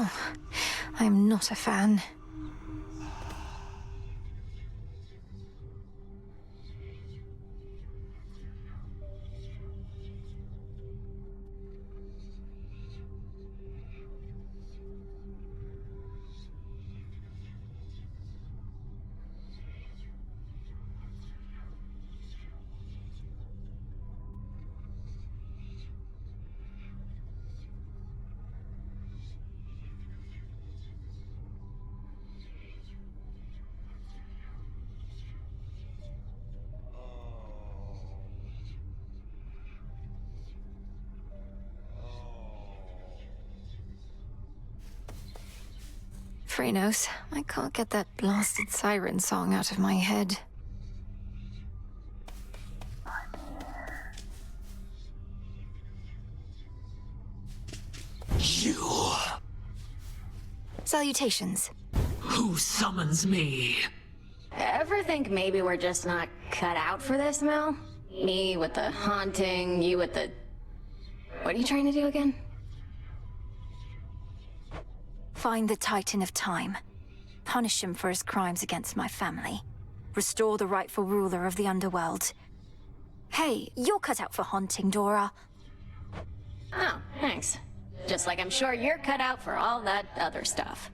Oh, I'm not a fan. Phrenos, I can't get that blasted siren song out of my head. You! Salutations. Who summons me? Ever think maybe we're just not cut out for this, Mel? Me with the haunting, you with the... What are you trying to do again? Find the Titan of Time. Punish him for his crimes against my family. Restore the rightful ruler of the underworld. Hey, you're cut out for haunting, Dora. Oh, thanks. Just like I'm sure you're cut out for all that other stuff.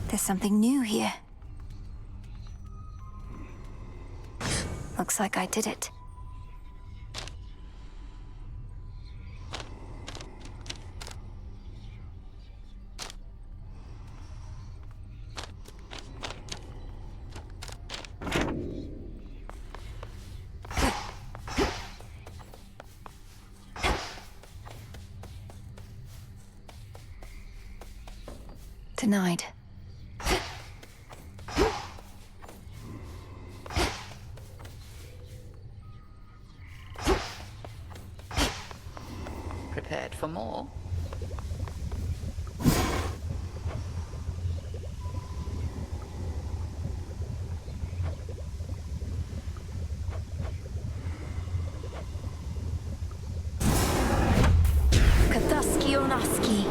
There's something new here. Looks like I did it. Denied. Prepared for more? Kathaski Onaski.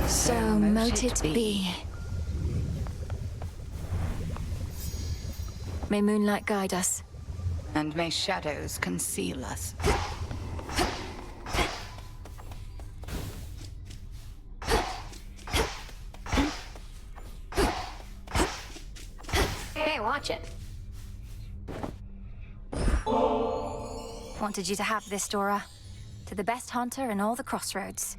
So mote it be. May moonlight guide us. And may shadows conceal us. Hey, watch it. Wanted you to have this, Dora. To the best hunter in all the crossroads.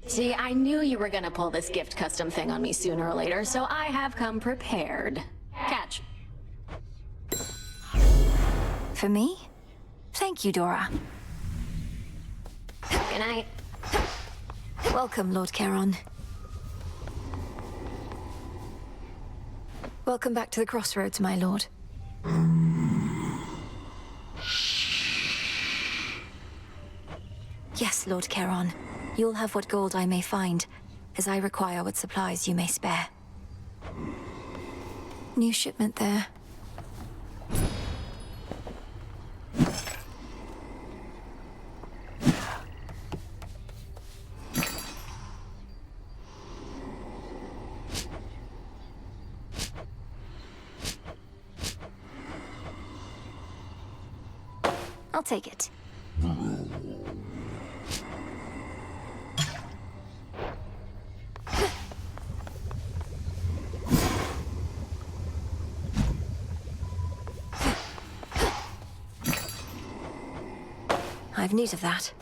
See, I knew you were gonna pull this gift custom thing on me sooner or later, so I have come prepared. Catch. For me? Thank you, Dora. Good night. Welcome, Lord Charon. Welcome back to the crossroads, my lord. Yes, Lord Charon. You'll have what gold I may find, as I require what supplies you may spare. New shipment there. I'll take it. I've need of that.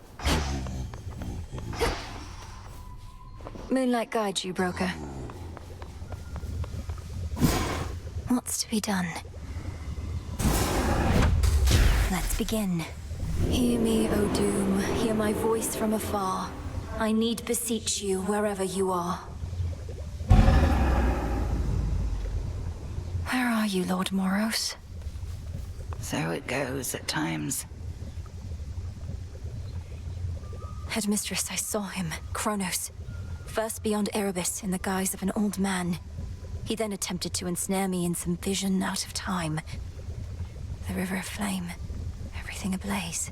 Moonlight guides you, broker. What's to be done? Let's begin. Hear me, O Doom. Hear my voice from afar. I need beseech you wherever you are. Where are you, Lord Moros? So it goes at times. Headmistress, I saw him, Kronos. First beyond Erebus in the guise of an old man. He then attempted to ensnare me in some vision out of time. The river aflame, everything ablaze.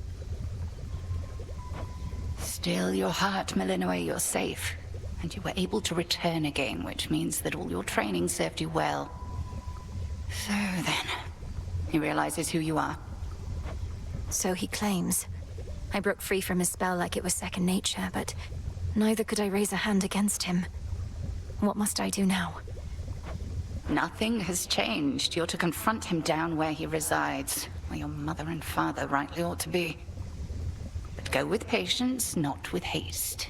Still, your heart, Millenway, you're safe. And you were able to return again, which means that all your training served you well. So then, he realizes who you are. So he claims. I broke free from his spell like it was second nature, but neither could I raise a hand against him. What must I do now? Nothing has changed. You're to confront him down where he resides, where your mother and father rightly ought to be. But go with patience, not with haste.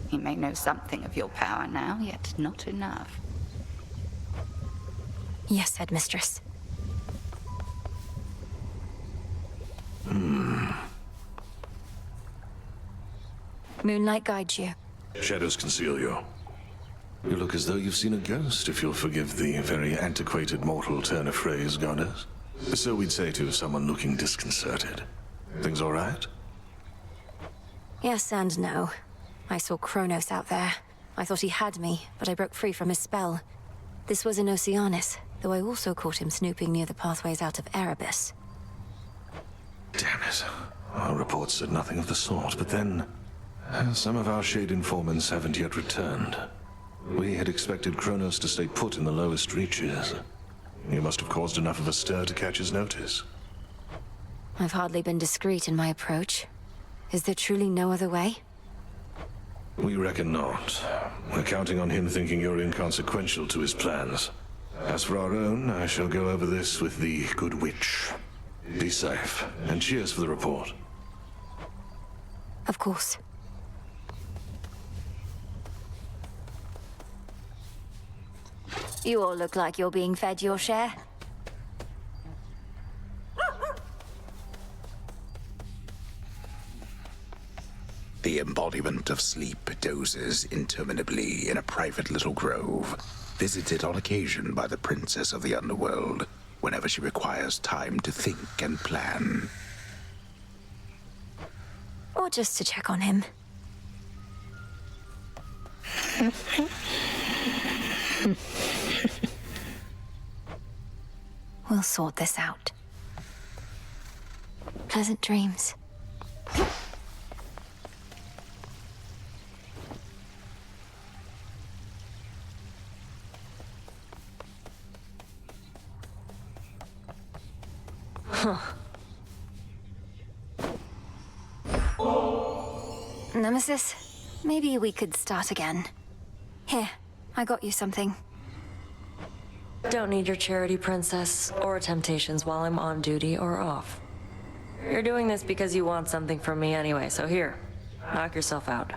He may know something of your power now, yet not enough. Yes, Headmistress. Moonlight guides you. Shadows conceal you. You look as though you've seen a ghost, if you'll forgive the very antiquated mortal turn of phrase, Goddess. So we'd say to someone looking disconcerted. Things all right? Yes and no. I saw Kronos out there. I thought he had me, but I broke free from his spell. This was in Oceanus, though I also caught him snooping near the pathways out of Erebus. Damn it. Our reports said nothing of the sort, but then... some of our shade informants haven't yet returned. We had expected Kronos to stay put in the lowest reaches. You must have caused enough of a stir to catch his notice. I've hardly been discreet in my approach. Is there truly no other way? We reckon not. We're counting on him thinking you're inconsequential to his plans. As for our own, I shall go over this with the good witch. Be safe, and cheers for the report. Of course. You all look like you're being fed your share. The embodiment of sleep dozes interminably in a private little grove, visited on occasion by the princess of the underworld, whenever she requires time to think and plan. Or just to check on him. We'll sort this out. Pleasant dreams. Nemesis, maybe we could start again. Here, I got you something. Don't need your charity, princess, or temptations while I'm on duty or off. You're doing this because you want something from me anyway, so here, knock yourself out.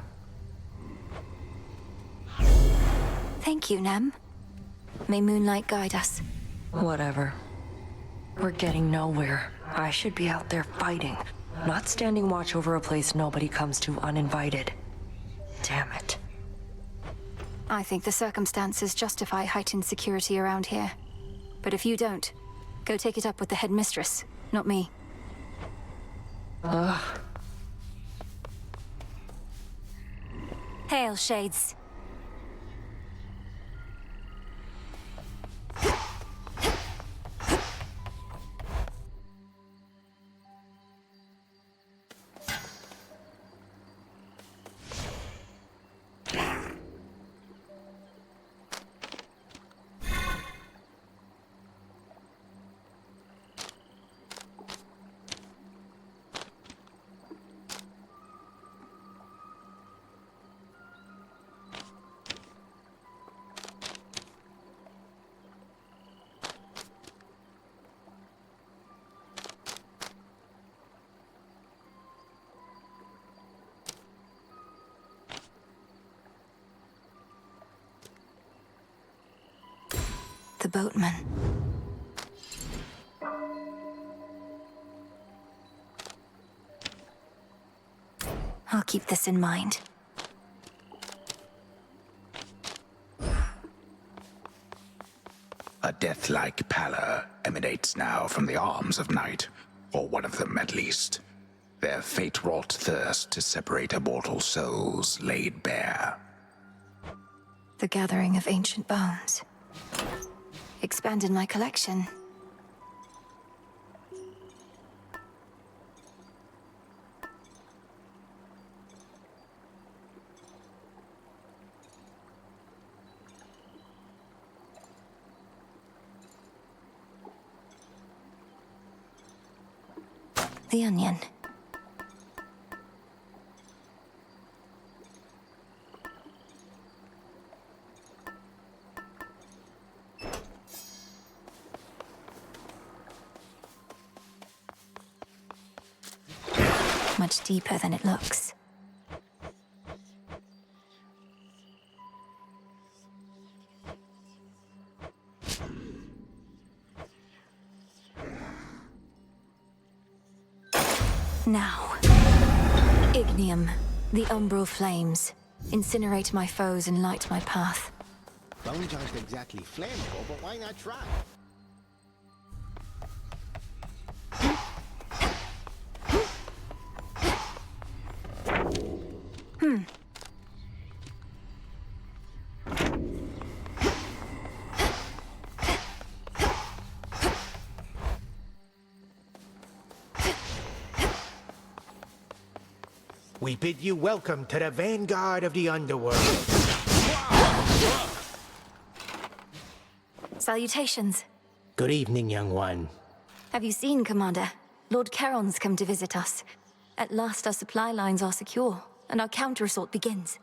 Thank you, Nem. May moonlight guide us. Whatever. We're getting nowhere. I should be out there fighting, not standing watch over a place nobody comes to uninvited. Damn it. I think the circumstances justify heightened security around here. But if you don't, go take it up with the headmistress, not me. Ugh. Hail, Shades. The boatman. I'll keep this in mind. A death-like pallor emanates now from the arms of night, or one of them at least. Their fate-wrought thirst to separate immortal souls laid bare. The gathering of ancient bones. Expanded my collection. The onion. Much deeper than it looks. Now, ignium, the umbral flames. Incinerate my foes and light my path. Bones aren't exactly flammable, but why not try? We bid you welcome to the vanguard of the underworld. Salutations. Good evening, young one. Have you seen, Commander? Lord Charon's come to visit us. At last our supply lines are secure, and our counter-assault begins.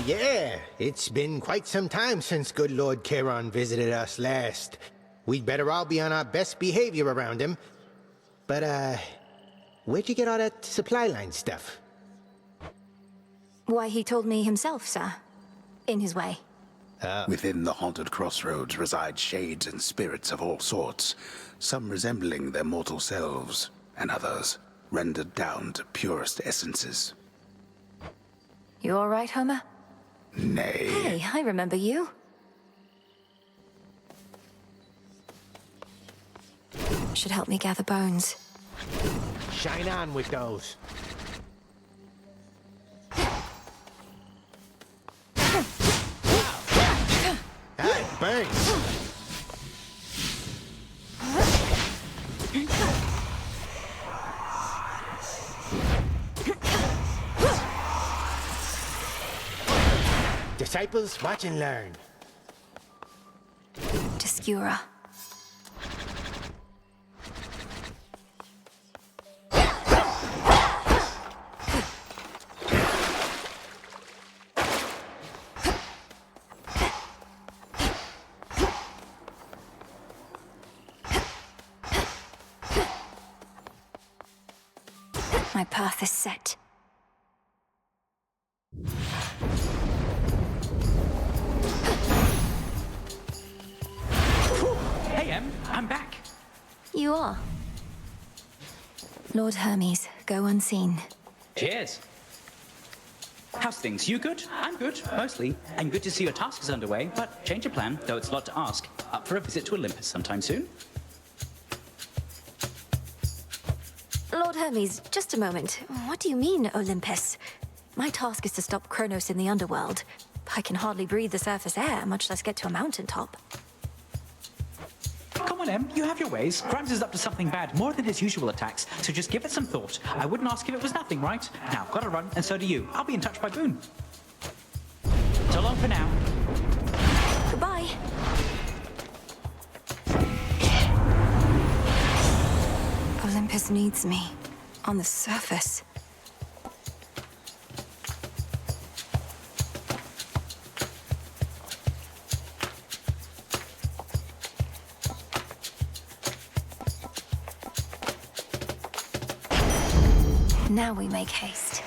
Yeah. It's been quite some time since good Lord Charon visited us last. We'd better all be on our best behavior around him. But, where'd you get all that supply line stuff? Why, he told me himself, sir. In his way. Within the haunted crossroads reside shades and spirits of all sorts, some resembling their mortal selves, and others rendered down to purest essences. You all right, Homer? Nay. Hey, I remember you. Should help me gather bones. Shine on with those. That burns. Disciples, watch and learn. Descura. My path is set. Hey, Em, I'm back. You are. Lord Hermes, go unseen. Cheers. How's things? You good? I'm good, mostly. And good to see your task is underway, but change your plan, though it's a lot to ask. Up for a visit to Olympus sometime soon? Lord Hermes, just a moment. What do you mean, Olympus? My task is to stop Kronos in the underworld. I can hardly breathe the surface air, much less get to a mountaintop. Come on, Em, you have your ways. Grimes is up to something bad, more than his usual attacks, so just give it some thought. I wouldn't ask if it was nothing, right? Now, gotta run, and so do you. I'll be in touch by Boone. So long for now. Goodbye. Olympus needs me. On the surface. Now we make haste.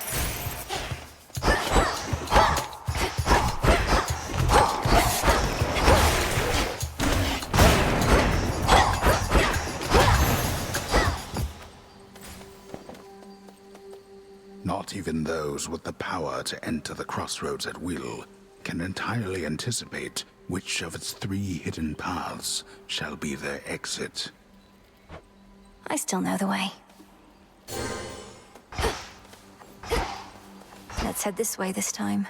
Not even those with the power to enter the crossroads at will can entirely anticipate which of its 3 hidden paths shall be their exit. I still know the way. Let's head this way this time.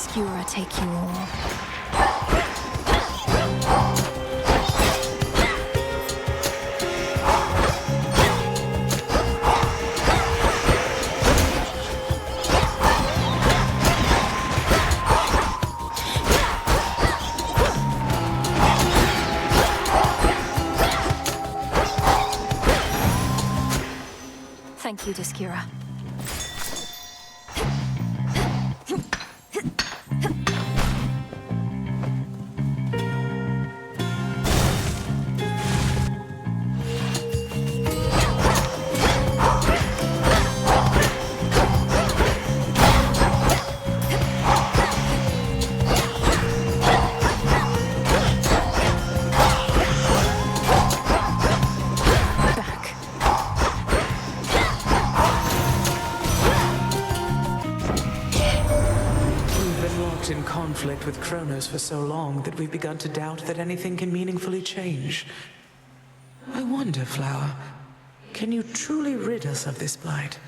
Skura take you all. Thank you, Skura. In conflict with Kronos for so long that we've begun to doubt that anything can meaningfully change. I wonder, Flower, can you truly rid us of this blight?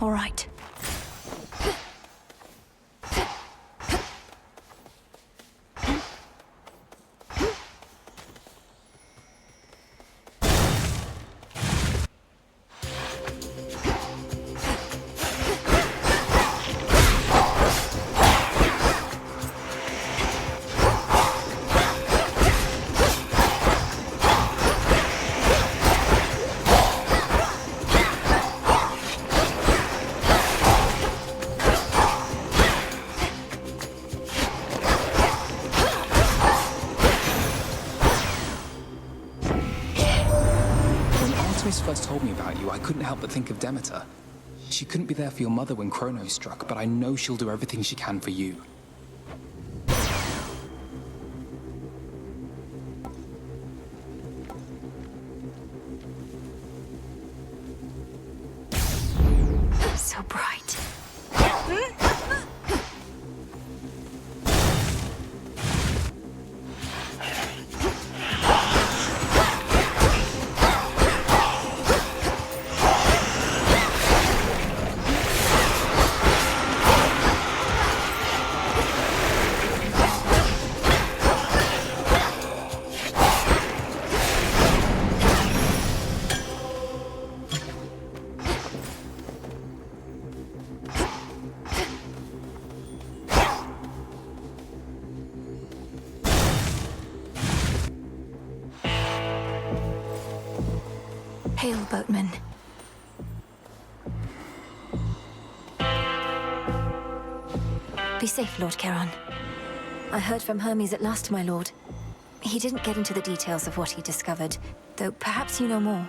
All right. First told me about you, I couldn't help but think of Demeter. She couldn't be there for your mother when Kronos struck, but I know she'll do everything she can for you. So bright. Hail, boatman. Be safe, Lord Charon. I heard from Hermes at last, my lord. He didn't get into the details of what he discovered, though perhaps you know more.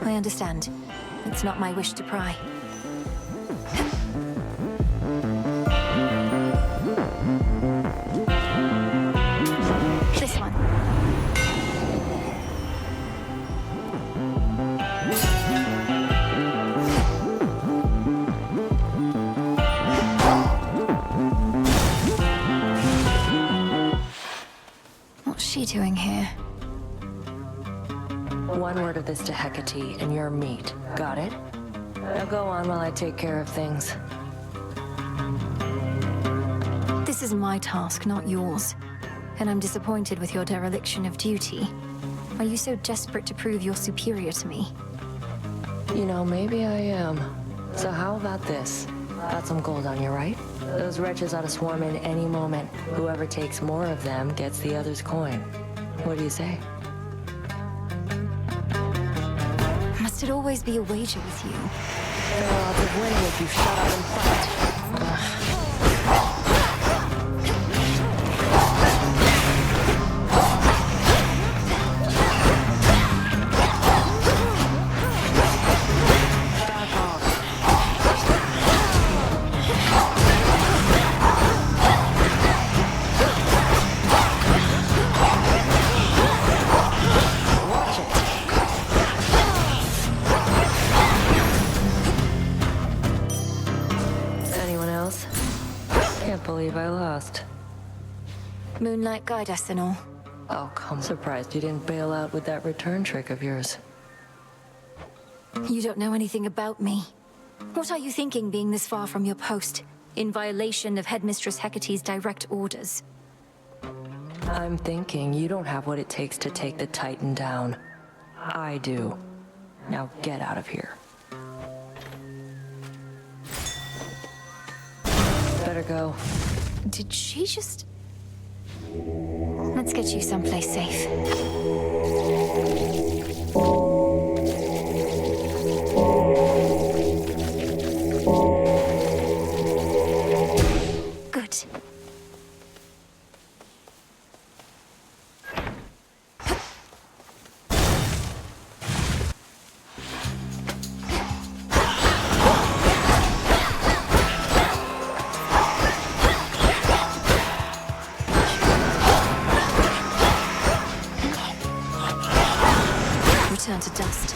I understand. It's not my wish to pry. This one. What's she doing here? One word of this to Hecate, and you're meat. Got it? Now go on while I take care of things. This is my task, not yours. And I'm disappointed with your dereliction of duty. Are you so desperate to prove you're superior to me? You know, maybe I am. So how about this? Got some gold on you, right? Those wretches ought to swarm in any moment. Whoever takes more of them gets the other's coin. What do you say? Must it always be a wager with you? There are odds of winning if you shut up and fight. Moonlight guide us and all. Oh, come on. Surprised you didn't bail out with that return trick of yours. You don't know anything about me. What are you thinking being this far from your post, in violation of Headmistress Hecate's direct orders? I'm thinking you don't have what it takes to take the Titan down. I do. Now get out of here. Better go. Did she just... Let's get you someplace safe. Good. Return to dust.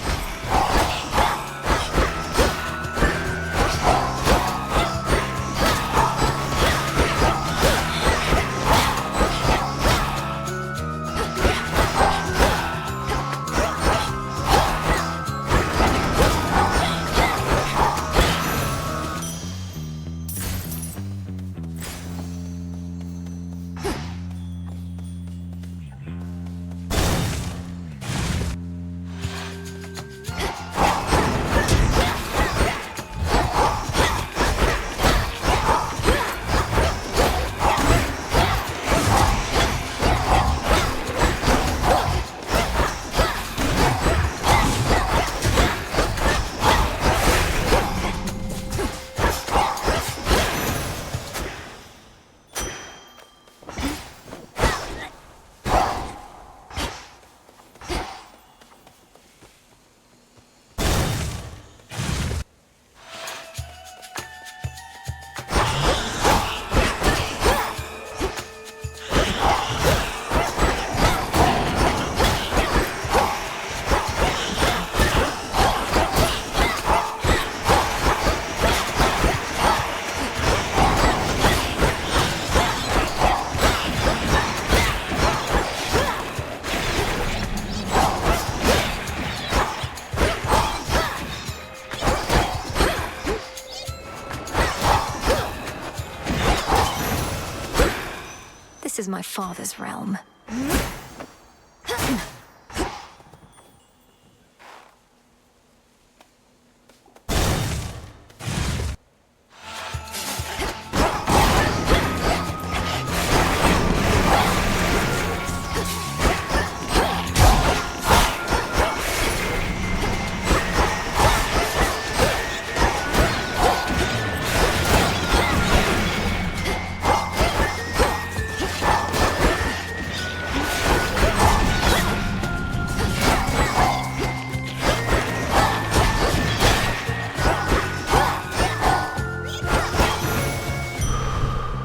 This is my father's realm.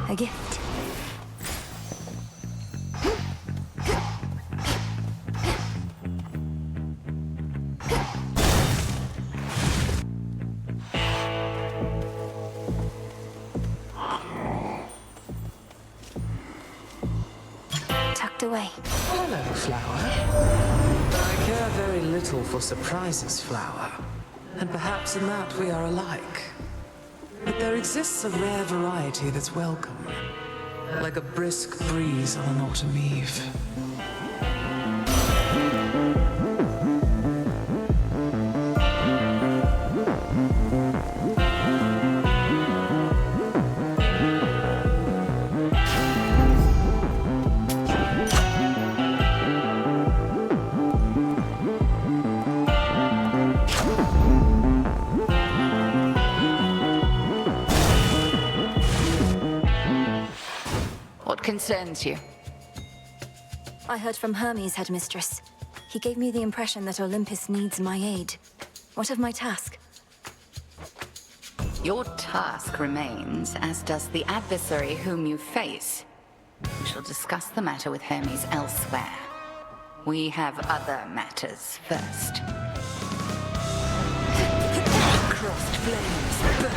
A gift. Tucked away. Hello, Flower. I care very little for surprises, Flower. And perhaps in that we are alike. But there exists a rare variety that's welcome. Like a brisk breeze on an autumn eve. What concerns you? I heard from Hermes, Headmistress. He gave me the impression that Olympus needs my aid. What of my task? Your task remains, as does the adversary whom you face. We shall discuss the matter with Hermes elsewhere. We have other matters first. Crossed flames burn.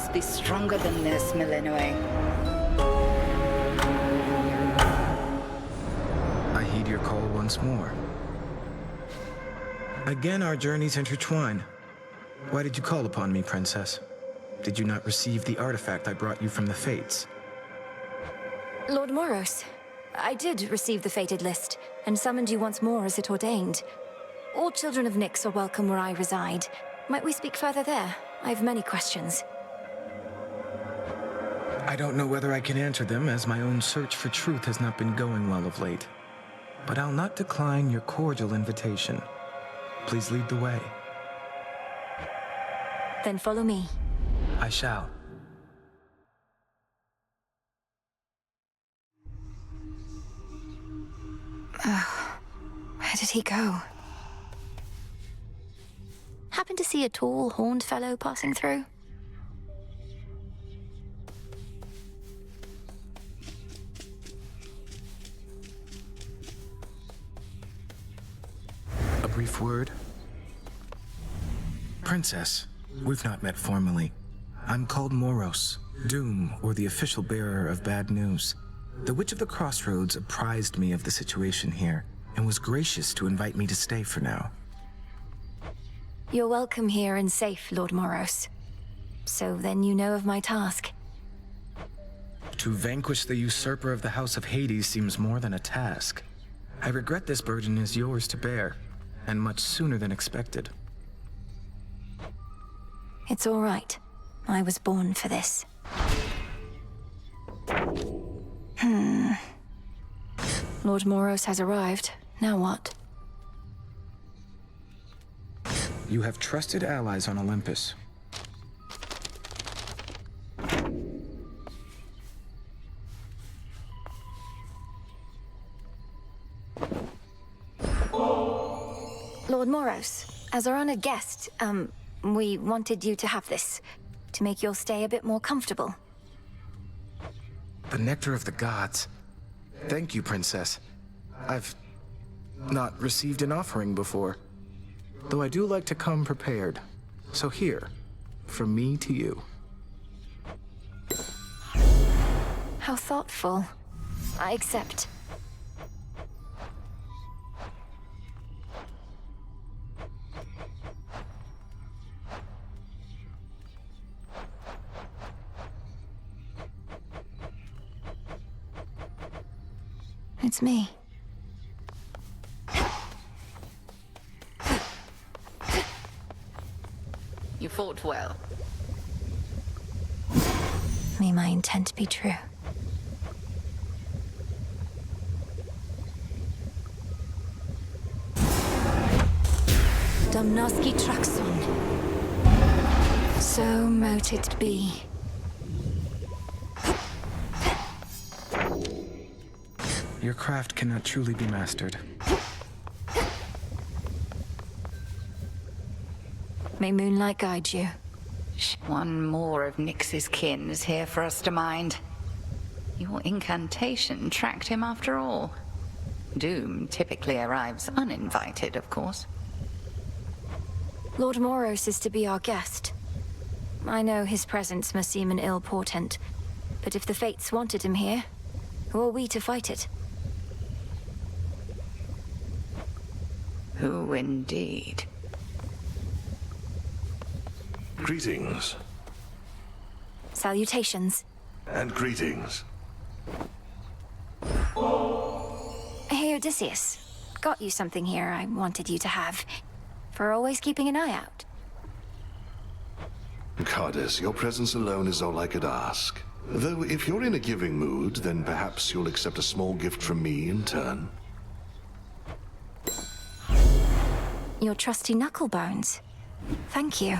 must be stronger than this, Millenway. I heed your call once more. Again, our journeys intertwine. Why did you call upon me, Princess? Did you not receive the artifact I brought you from the Fates? Lord Moros, I did receive the fated list, and summoned you once more as it ordained. All children of Nyx are welcome where I reside. Might we speak further there? I have many questions. I don't know whether I can answer them, as my own search for truth has not been going well of late. But I'll not decline your cordial invitation. Please lead the way. Then follow me. I shall. Where did he go? Happen to see a tall, horned fellow passing through? A brief word? Princess, we've not met formally. I'm called Moros, Doom, or the official bearer of bad news. The Witch of the Crossroads apprised me of the situation here, and was gracious to invite me to stay for now. You're welcome here and safe, Lord Moros. So then you know of my task. To vanquish the usurper of the House of Hades seems more than a task. I regret this burden is yours to bear, and much sooner than expected. It's all right. I was born for this. Lord Moros has arrived. Now what? You have trusted allies on Olympus. Lord Moros, as our honored guest, we wanted you to have this, to make your stay a bit more comfortable. The nectar of the gods. Thank you, Princess. I've not received an offering before, though I do like to come prepared. So here, from me to you. How thoughtful. I accept. It's me. You fought well. May my intent be true. Domnoski Traxon. So mote it be. Your craft cannot truly be mastered. May moonlight guide you. One more of Nyx's kin is here for us to mind. Your incantation tracked him after all. Doom typically arrives uninvited, of course. Lord Moros is to be our guest. I know his presence must seem an ill portent, but if the Fates wanted him here, who are we to fight it? Who indeed? Greetings. Salutations. And greetings. Hey, Odysseus. Got you something here I wanted you to have. For always keeping an eye out. Goddess, your presence alone is all I could ask. Though if you're in a giving mood, then perhaps you'll accept a small gift from me in turn. Your trusty knucklebones. Thank you.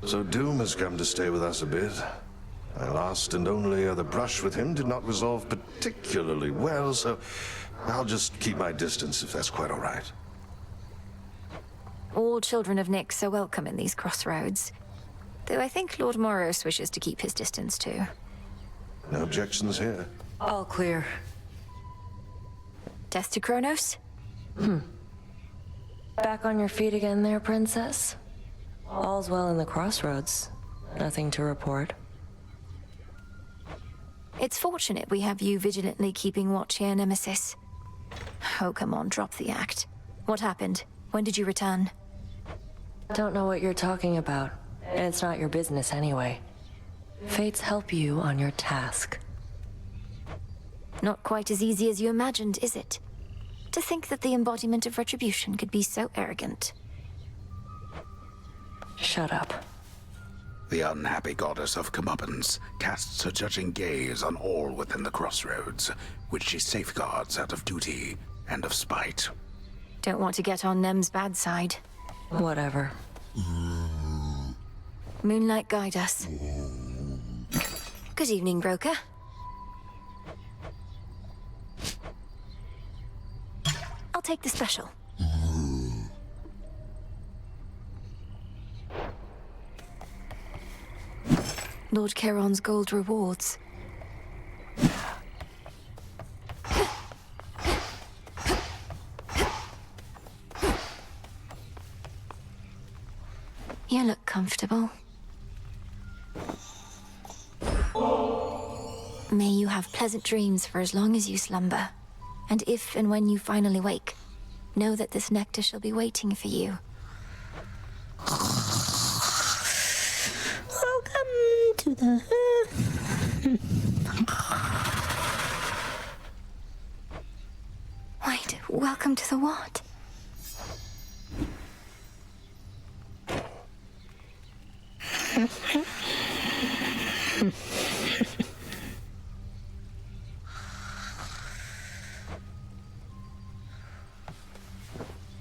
So Doom has come to stay with us a bit. My last and only other brush with him did not resolve particularly well, so I'll just keep my distance if that's quite all right. All children of Nyx are welcome in these crossroads. Though I think Lord Moros wishes to keep his distance too. No objections here. All clear. Death to Kronos? Back on your feet again there, Princess? All's well in the crossroads. Nothing to report. It's fortunate we have you vigilantly keeping watch here, Nemesis. Oh, come on, drop the act. What happened? When did you return? Don't know what you're talking about. And it's not your business anyway. Fates help you on your task. Not quite as easy as you imagined, is it? To think that the embodiment of retribution could be so arrogant. Shut up. The unhappy goddess of comeuppance casts her judging gaze on all within the crossroads, which she safeguards out of duty and of spite. Don't want to get on Nem's bad side. Whatever. Moonlight, guide us. Good evening, broker. I'll take the special. Lord Charon's gold rewards. You look comfortable. May you have pleasant dreams for as long as you slumber. And if and when you finally wake, know that this nectar shall be waiting for you. Welcome to the... Wait, welcome to the what?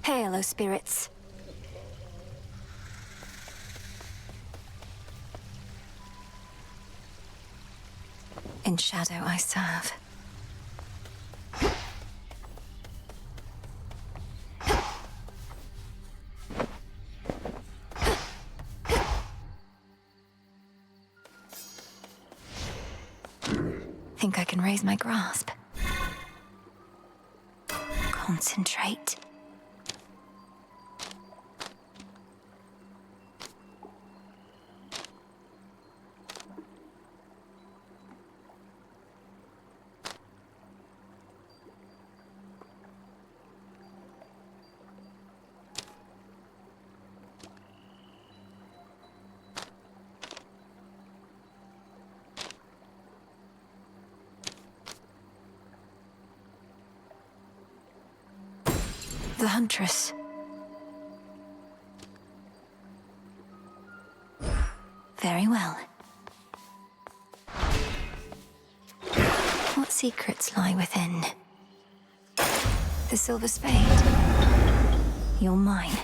Hail, O spirits. In shadow I serve. Think I can raise my grasp. Concentrate. The Huntress. Very well. What secrets lie within? The silver spade. You're mine.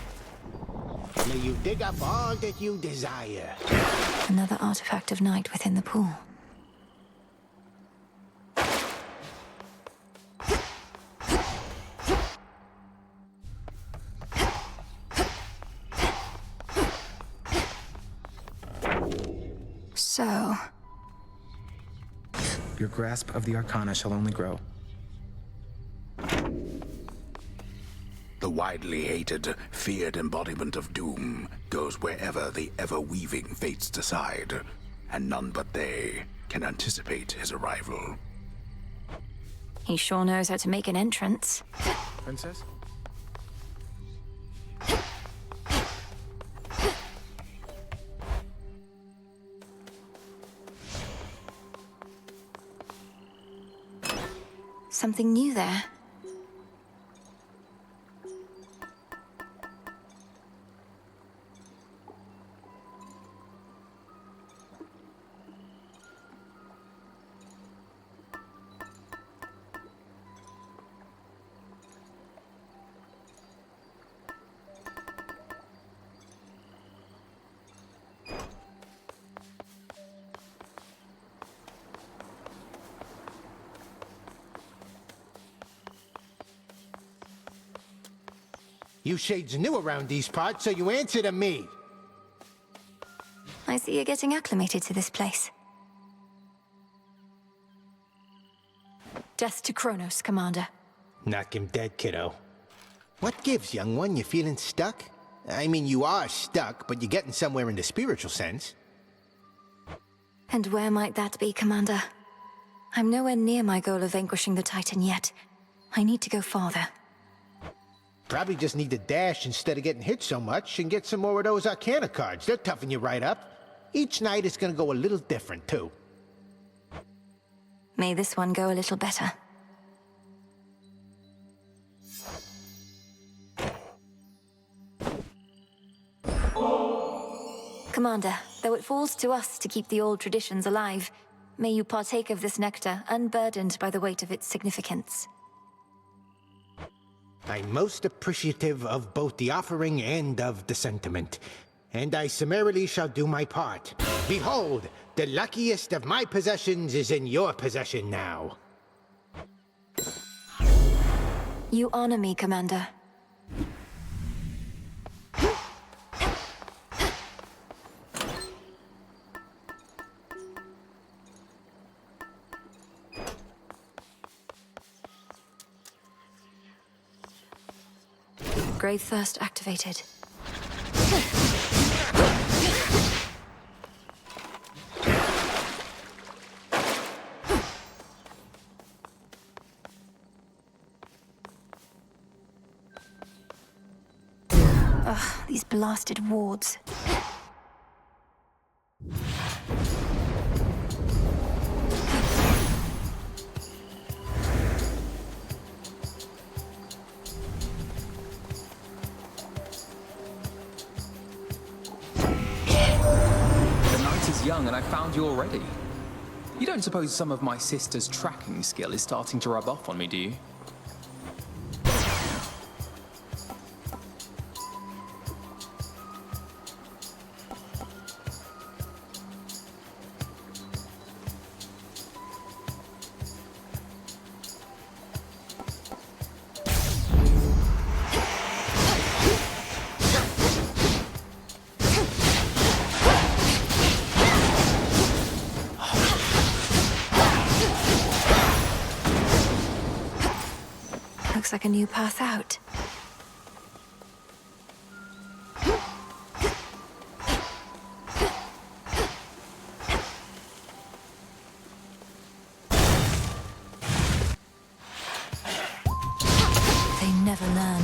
May you dig up all that you desire. Another artifact of night within the pool. So... Your grasp of the Arcana shall only grow. The widely hated, feared embodiment of doom goes wherever the ever-weaving fates decide, and none but they can anticipate his arrival. He sure knows how to make an entrance. Princess? Something new there. You shades new around these parts, so you answer to me. I see you're getting acclimated to this place. Death to Kronos, Commander. Knock him dead, kiddo. What gives, young one? You feeling stuck? I mean, you are stuck, but you're getting somewhere in the spiritual sense. And where might that be, Commander? I'm nowhere near my goal of vanquishing the Titan yet. I need to go farther. Probably just need to dash instead of getting hit so much and get some more of those Arcana cards. They'll toughen you right up. Each night is gonna go a little different, too. May this one go a little better. Commander, though it falls to us to keep the old traditions alive, may you partake of this nectar unburdened by the weight of its significance. I'm most appreciative of both the offering and of the sentiment, and I summarily shall do my part. Behold, the luckiest of my possessions is in your possession now. You honor me, Commander. Grave Thirst activated. Ugh, these blasted wards. Young and I found you already. You don't suppose some of my sister's tracking skill is starting to rub off on me, do you? Looks like a new path out. They never learn.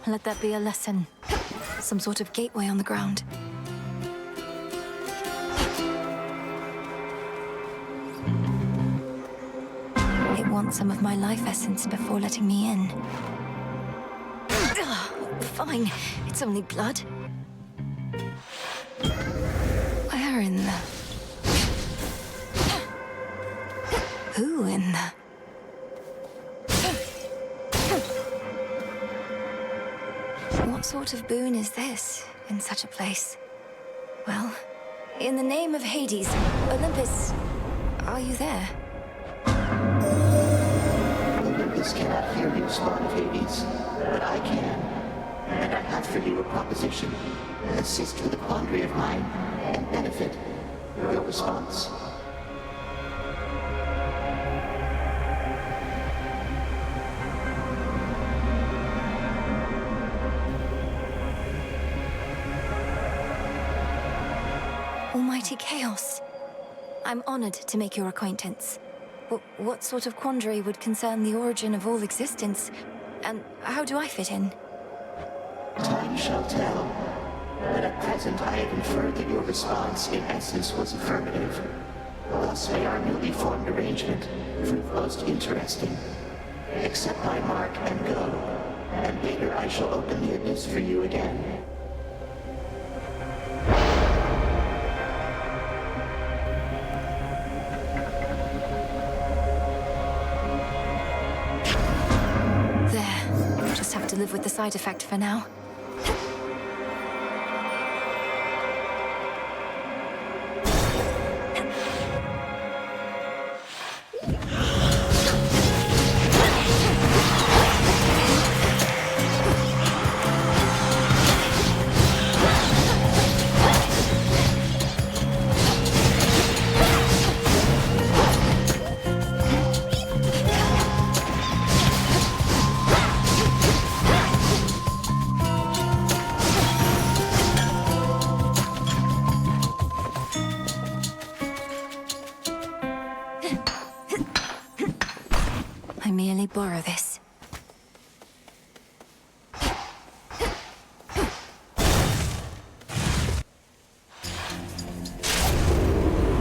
Let that be a lesson. Some sort of gateway on the ground. It wants some of my life essence before letting me in. Ugh, fine, it's only blood. Where in the... Who in the... What sort of boon is this, in such a place? Well, in the name of Hades, Olympus, are you there? Olympus cannot hear you, spawn of Hades, but I can. And I have for you a proposition. Assist with a quandary of mine, and benefit. Your response. Almighty Chaos. I'm honored to make your acquaintance. What sort of quandary would concern the origin of all existence? And how do I fit in? Time shall tell. But at present I have inferred that your response, in essence, was affirmative. Thus may our newly formed arrangement prove most interesting. Accept my mark and go. And later I shall open the abyss for you again. Just have to live with the side effect for now. merely borrow this.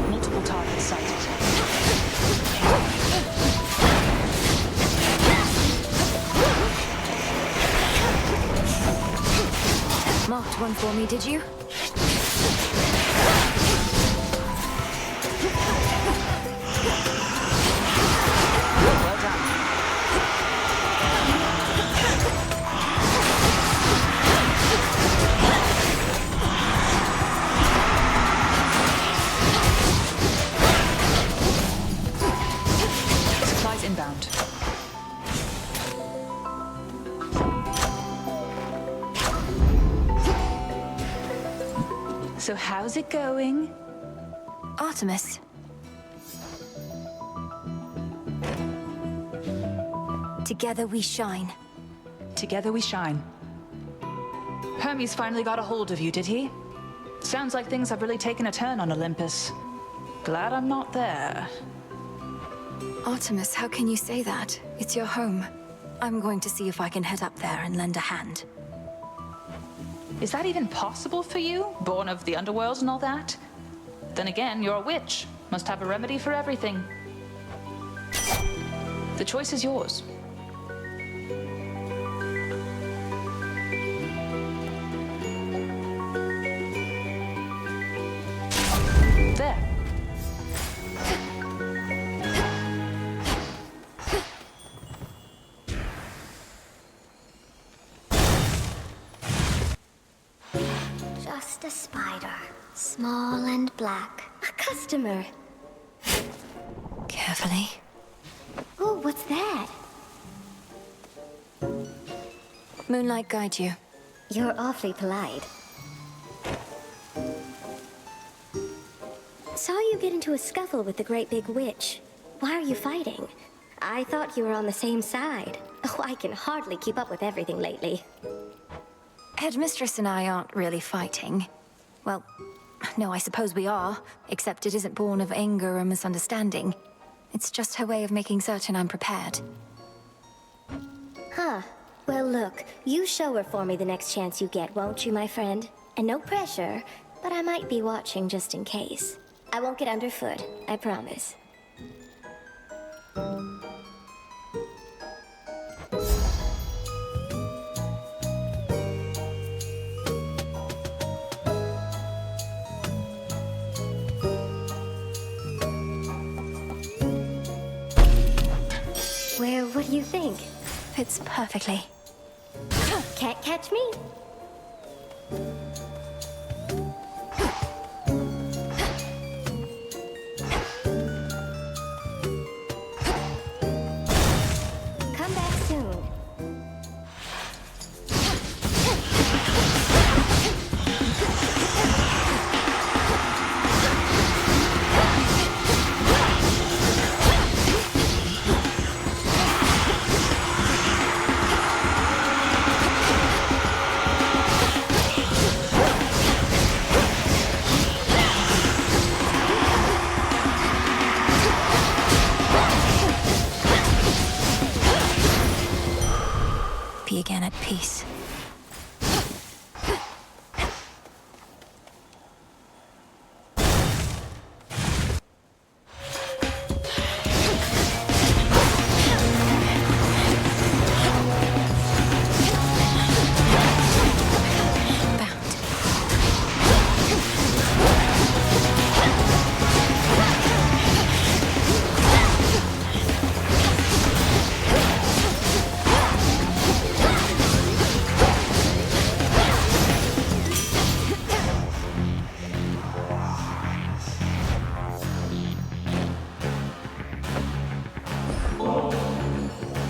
Multiple targets sighted. Marked one for me, did you? Well done. Supplies inbound. So how's it going? Artemis. Together we shine. Together we shine. Hermes finally got a hold of you, did he? Sounds like things have really taken a turn on Olympus. Glad I'm not there. Artemis, how can you say that? It's your home. I'm going to see if I can head up there and lend a hand. Is that even possible for you? Born of the underworld and all that? Then again, you're a witch. Must have a remedy for everything. The choice is yours. There. Just a spider. Small and black. A customer. Carefully. Oh, what's that? Moonlight guide you. You're awfully polite. Saw you get into a scuffle with the great big witch. Why are you fighting? I thought you were on the same side. Oh, I can hardly keep up with everything lately. Headmistress and I aren't really fighting. Well, no, I suppose we are, except it isn't born of anger or misunderstanding. It's just her way of making certain I'm prepared. Huh. Well, look, you show her for me the next chance you get, won't you, my friend? And no pressure, but I might be watching just in case. I won't get underfoot, I promise. Well, what do you think? Fits perfectly. Can't catch me. Come back soon. Be again at peace.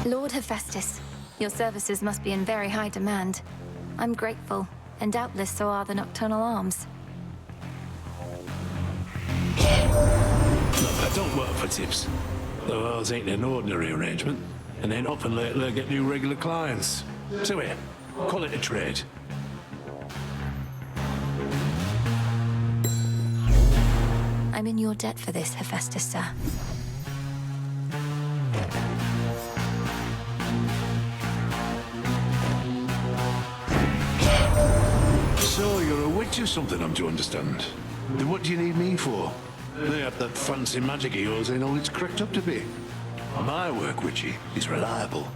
Lord Hephaestus, your services must be in very high demand. I'm grateful, and doubtless so are the Nocturnal Arms. Look, I don't work for tips. Though ours ain't an ordinary arrangement. And then often lately get new regular clients. So here, call it a trade. I'm in your debt for this, Hephaestus, sir. just something I'm to understand. Then what do you need me for? Mayhap that fancy magic of yours ain't all it's cracked up to be. My work, Witchy, is reliable.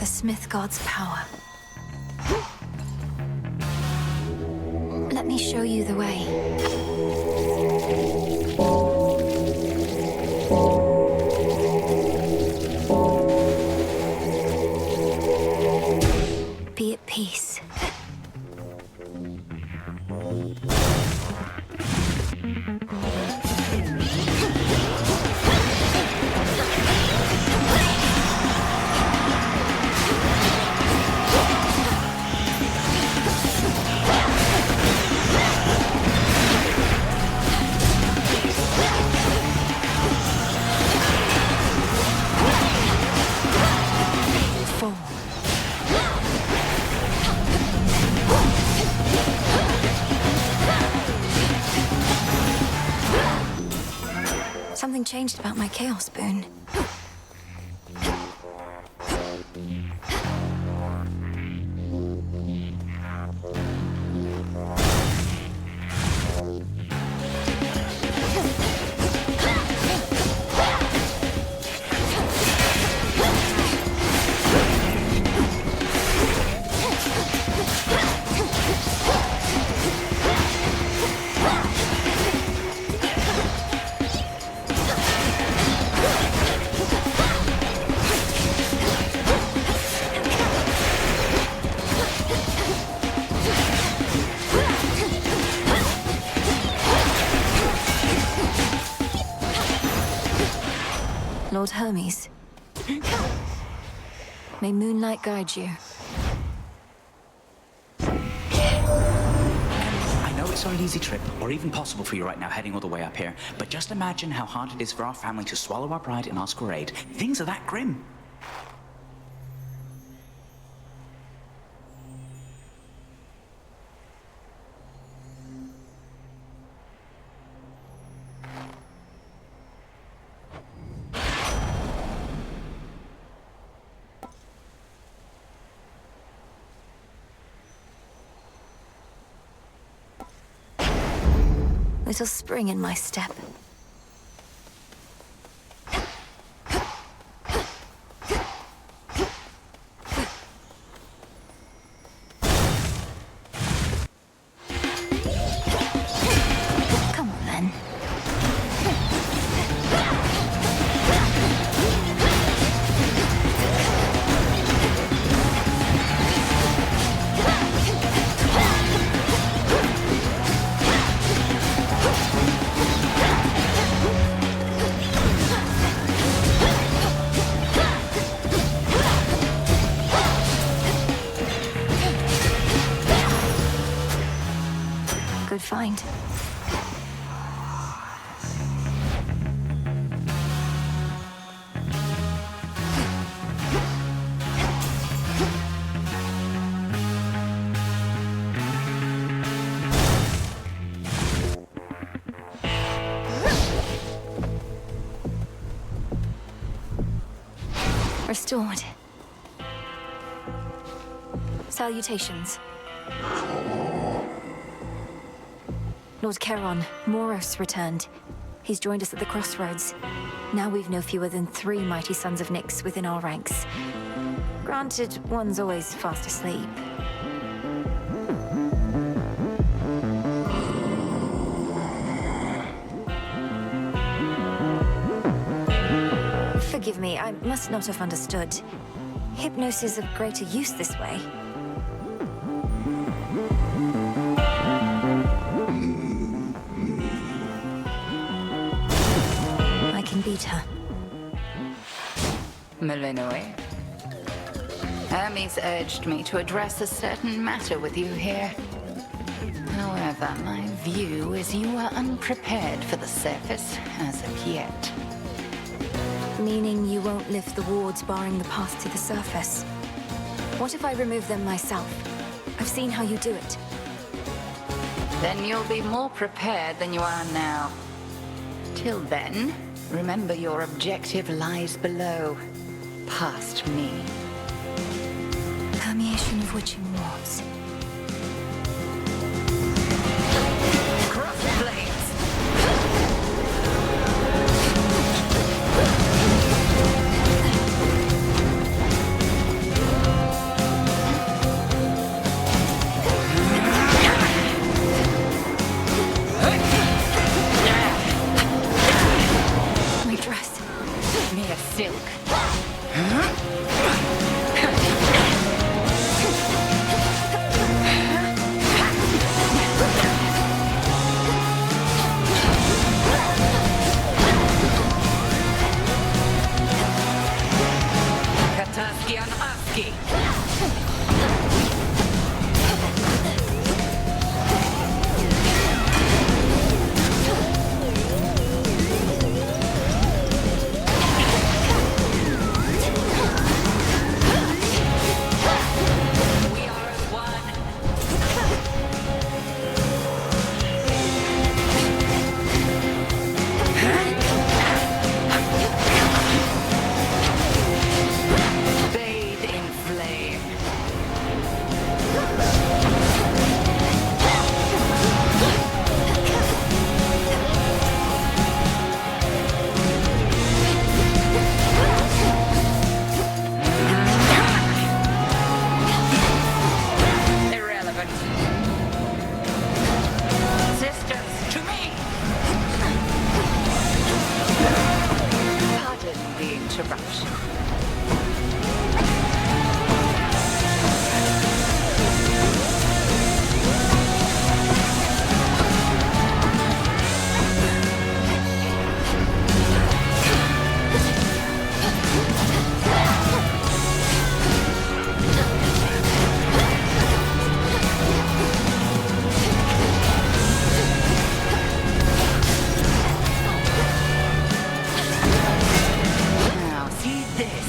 The Smith God's power. Let me show you the way. Be at peace. Something changed about my Chaos Boon. Lord Hermes. May moonlight guide you. I know it's not an easy trip, or even possible for you right now heading all the way up here, but just imagine how hard it is for our family to swallow our pride and ask for aid. Things are that grim. Little spring in my step. Come on, then. Good find. Restored. Salutations. Lord Charon, Moros returned. He's joined us at the crossroads. Now we've no fewer than 3 mighty sons of Nyx within our ranks. Granted, one's always fast asleep. Forgive me, I must not have understood. Hypnosis of greater use this way. I can beat her. Malinois. Hermes urged me to address a certain matter with you here. However, my view is you are unprepared for the surface as of yet. Meaning you won't lift the wards barring the path to the surface. What if I remove them myself? I've seen how you do it. Then you'll be more prepared than you are now. Till then, remember your objective lies below, past me. Permeation of witching wards. Cross blades! My dress. Mere silk. Kataskian Aski. Bathe in flame. Irrelevant. Sisters, to me! Pardon the interruption. Now, see this.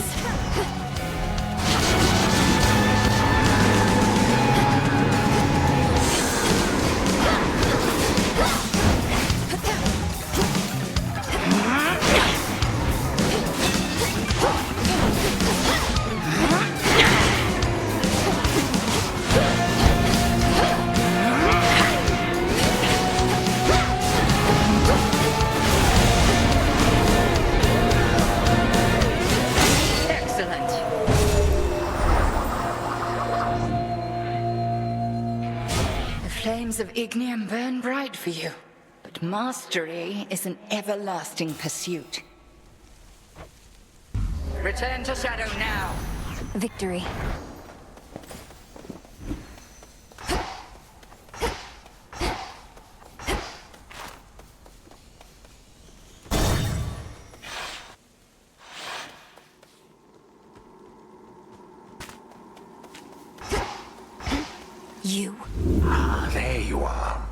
Excellent. The flames of Ignium burn bright for you, but mastery is an everlasting pursuit. Return to Shadow now. Victory. You. Ah, there you are.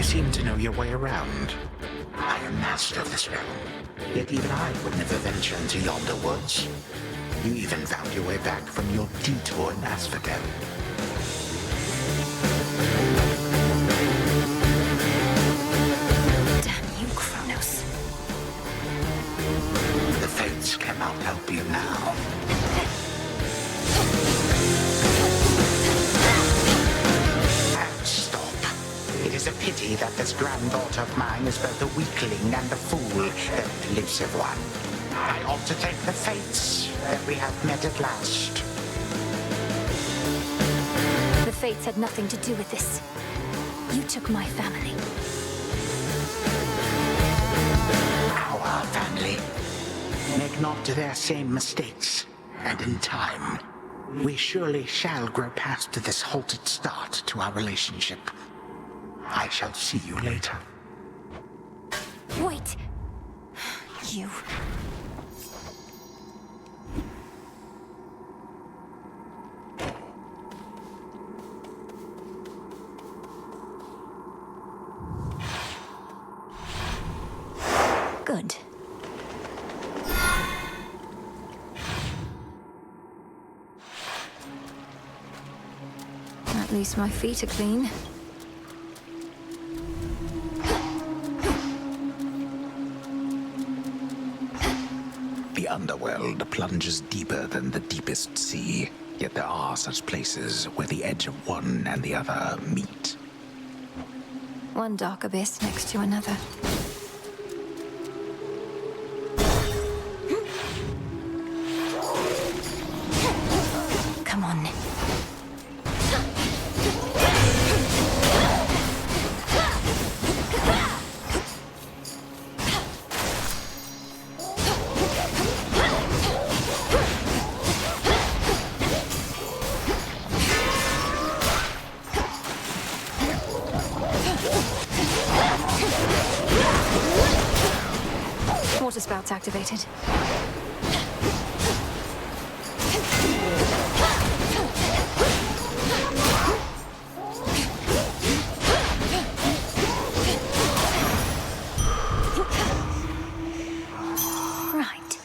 You seem to know your way around. I am master of this realm, yet even I would never venture into yonder woods. You even found your way back from your detour in Asphodel. Damn you, Kronos. The fates cannot help you now. And stop. It is a pity that this granddaughter of mine is both a weakling and a fool, the elusive one. I ought to thank the fates that we have met at last. The fates had nothing to do with this. You took my family. Our family. Make not their same mistakes, and in time, we surely shall grow past this halted start to our relationship. I shall see you later. Wait! You... Good. At least my feet are clean. The underworld plunges deeper than the deepest sea, yet there are such places where the edge of one and the other meet. One dark abyss next to another. Come on. Water spouts activated. Right.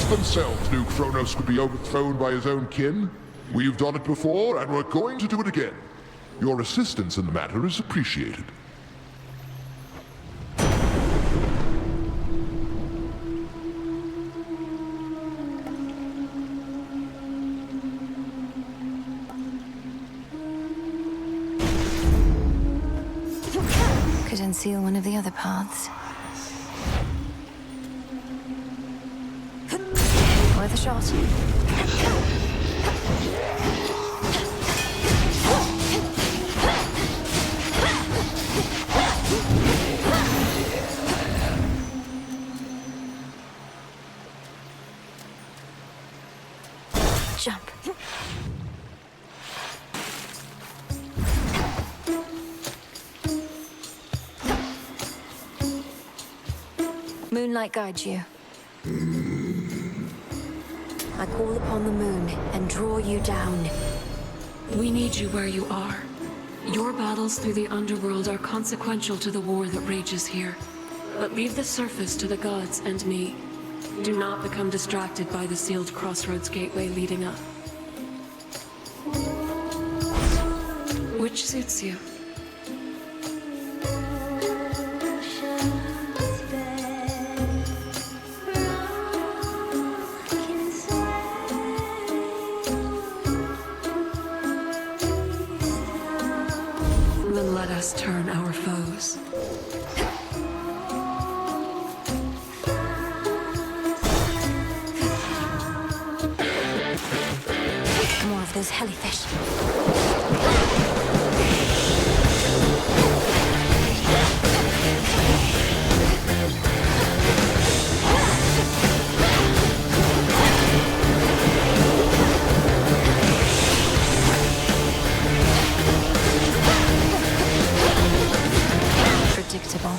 Themselves knew Kronos could be overthrown by his own kin. We've done it before, and we're going to do it again. Your assistance in the matter is appreciated. Could unseal one of the other paths. Worth a shot. Jump. Moonlight guides you. I call upon the moon and draw you down. We need you where you are. Your battles through the underworld are consequential to the war that rages here. But leave the surface to the gods and me. Do not become distracted by the sealed crossroads gateway leading up. Which suits you? us turn our foes. More of those jellyfish. Predictable.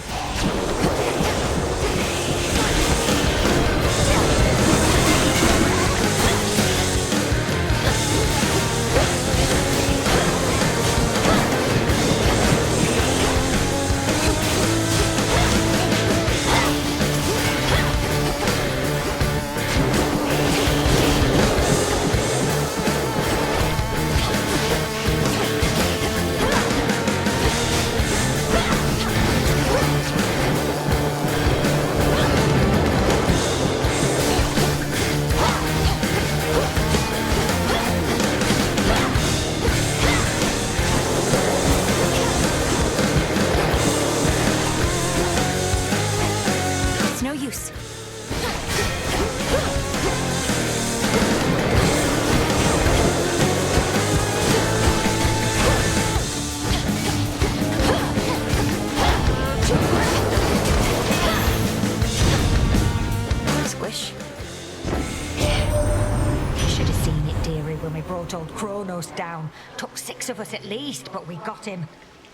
Old Kronos down. Took 6 of us at least, but we got him.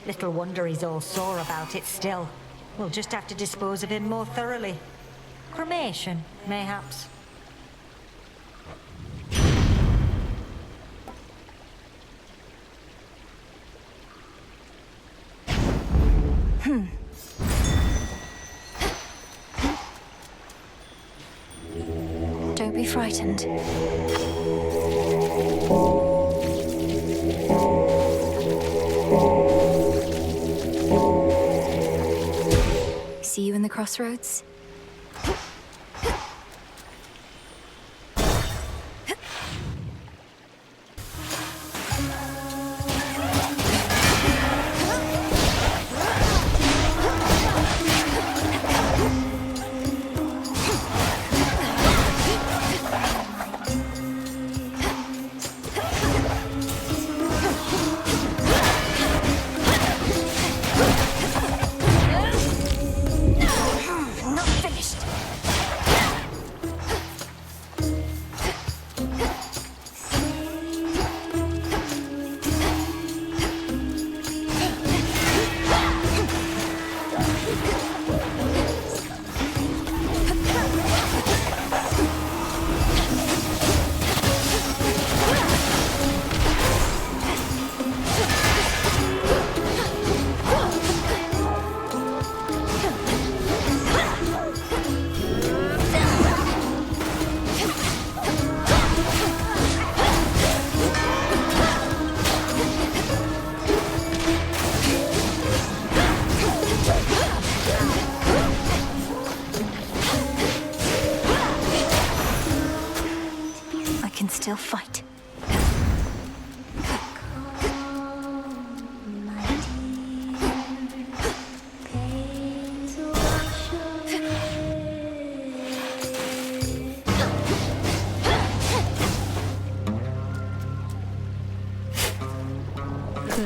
Little wonder he's all sore about it still. We'll just have to dispose of him more thoroughly. Cremation, mayhaps. Don't be frightened. See you in the crossroads? Still fight.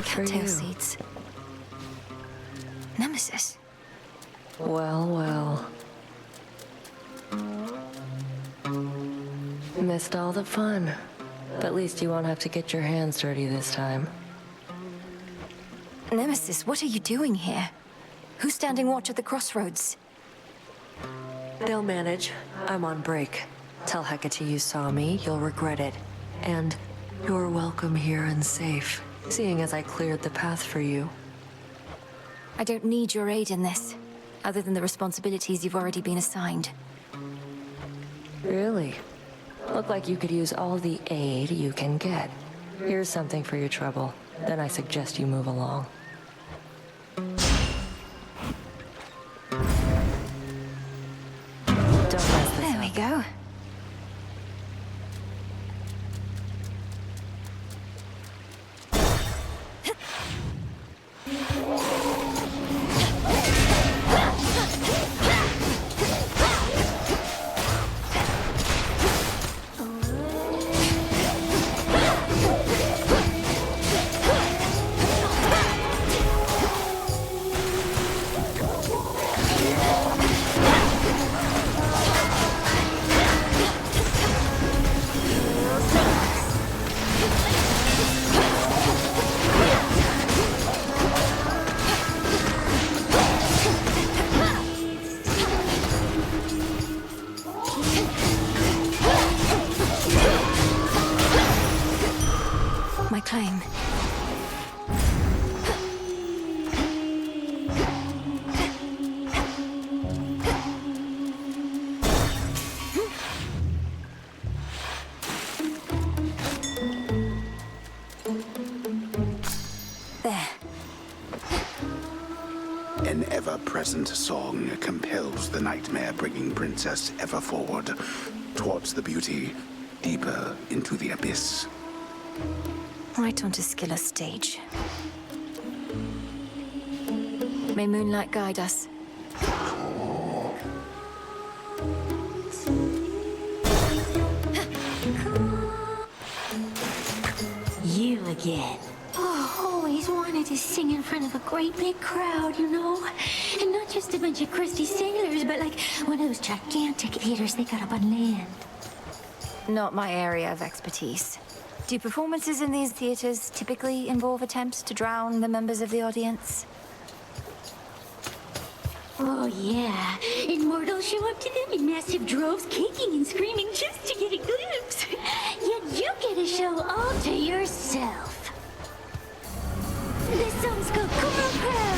Cattail seeds. Nemesis. Well, well. Missed all the fun. But at least you won't have to get your hands dirty this time. Nemesis, what are you doing here? Who's standing watch at the crossroads? They'll manage. I'm on break. Tell Hecate you saw me, you'll regret it. And you're welcome here and safe, seeing as I cleared the path for you. I don't need your aid in this, other than the responsibilities you've already been assigned. Really? Look like you could use all the aid you can get. Here's something for your trouble. Then I suggest you move along. There we go. There. An ever-present song compels the nightmare-bringing princess ever forward, towards the beauty, deeper into the abyss. Right onto Skiller's stage. May moonlight guide us. You again. Oh, always wanted to sing in front of a great big crowd, you know? And not just a bunch of crusty sailors, but like one of those gigantic theaters they got up on land. Not my area of expertise. Do performances in these theaters typically involve attempts to drown the members of the audience? Oh, yeah. And mortals show up to them in massive droves, kicking and screaming just to get a glimpse. Yet you get a show all to yourself. This song's called Coral Crown.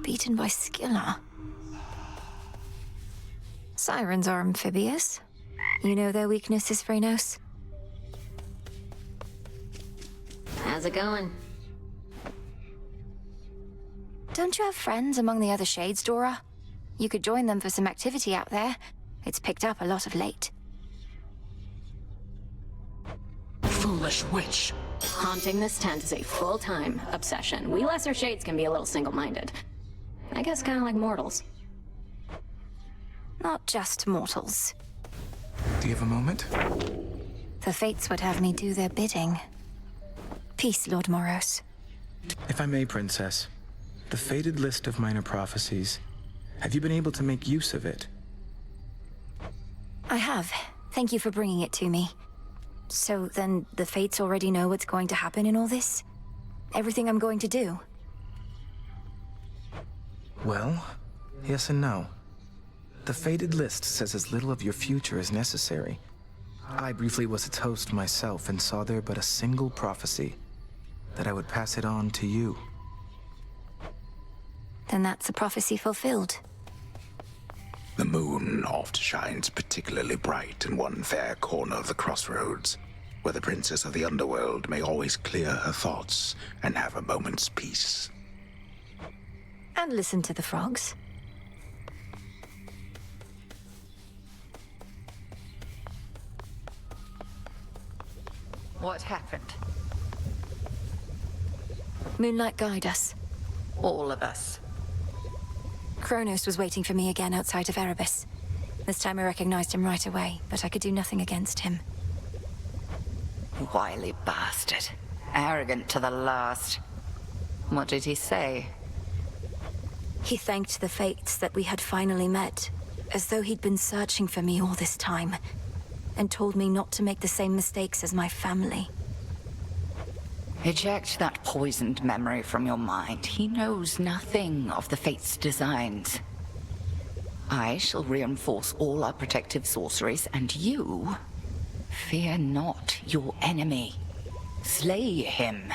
Beaten by Skiller. Sirens are amphibious. You know their weaknesses, Phrenos? How's it going? Don't you have friends among the other shades, Dora? You could join them for some activity out there. It's picked up a lot of late. Foolish witch. Haunting this tent is a full-time obsession. We lesser shades can be a little single-minded. I guess kind of like mortals. Not just mortals. Do you have a moment? The fates would have me do their bidding. Peace, Lord Moros. If I may, Princess, the fated list of minor prophecies, have you been able to make use of it? I have. Thank you for bringing it to me. So then the fates already know what's going to happen in all this? Everything I'm going to do? Well, yes and no. The fated list says as little of your future as necessary. I briefly was its host myself and saw there but a single prophecy, that I would pass it on to you. Then that's a prophecy fulfilled. The moon oft shines particularly bright in one fair corner of the crossroads. where the princess of the underworld may always clear her thoughts and have a moment's peace. And listen to the frogs. What happened? Moonlight, guide us. All of us. Kronos was waiting for me again outside of Erebus. This time I recognized him right away, but I could do nothing against him. Wily bastard. Arrogant to the last. What did he say? He thanked the fates that we had finally met, as though he'd been searching for me all this time, and told me not to make the same mistakes as my family. Eject that poisoned memory from your mind. He knows nothing of the Fate's designs. I shall reinforce all our protective sorceries, and you... fear not your enemy. Slay him.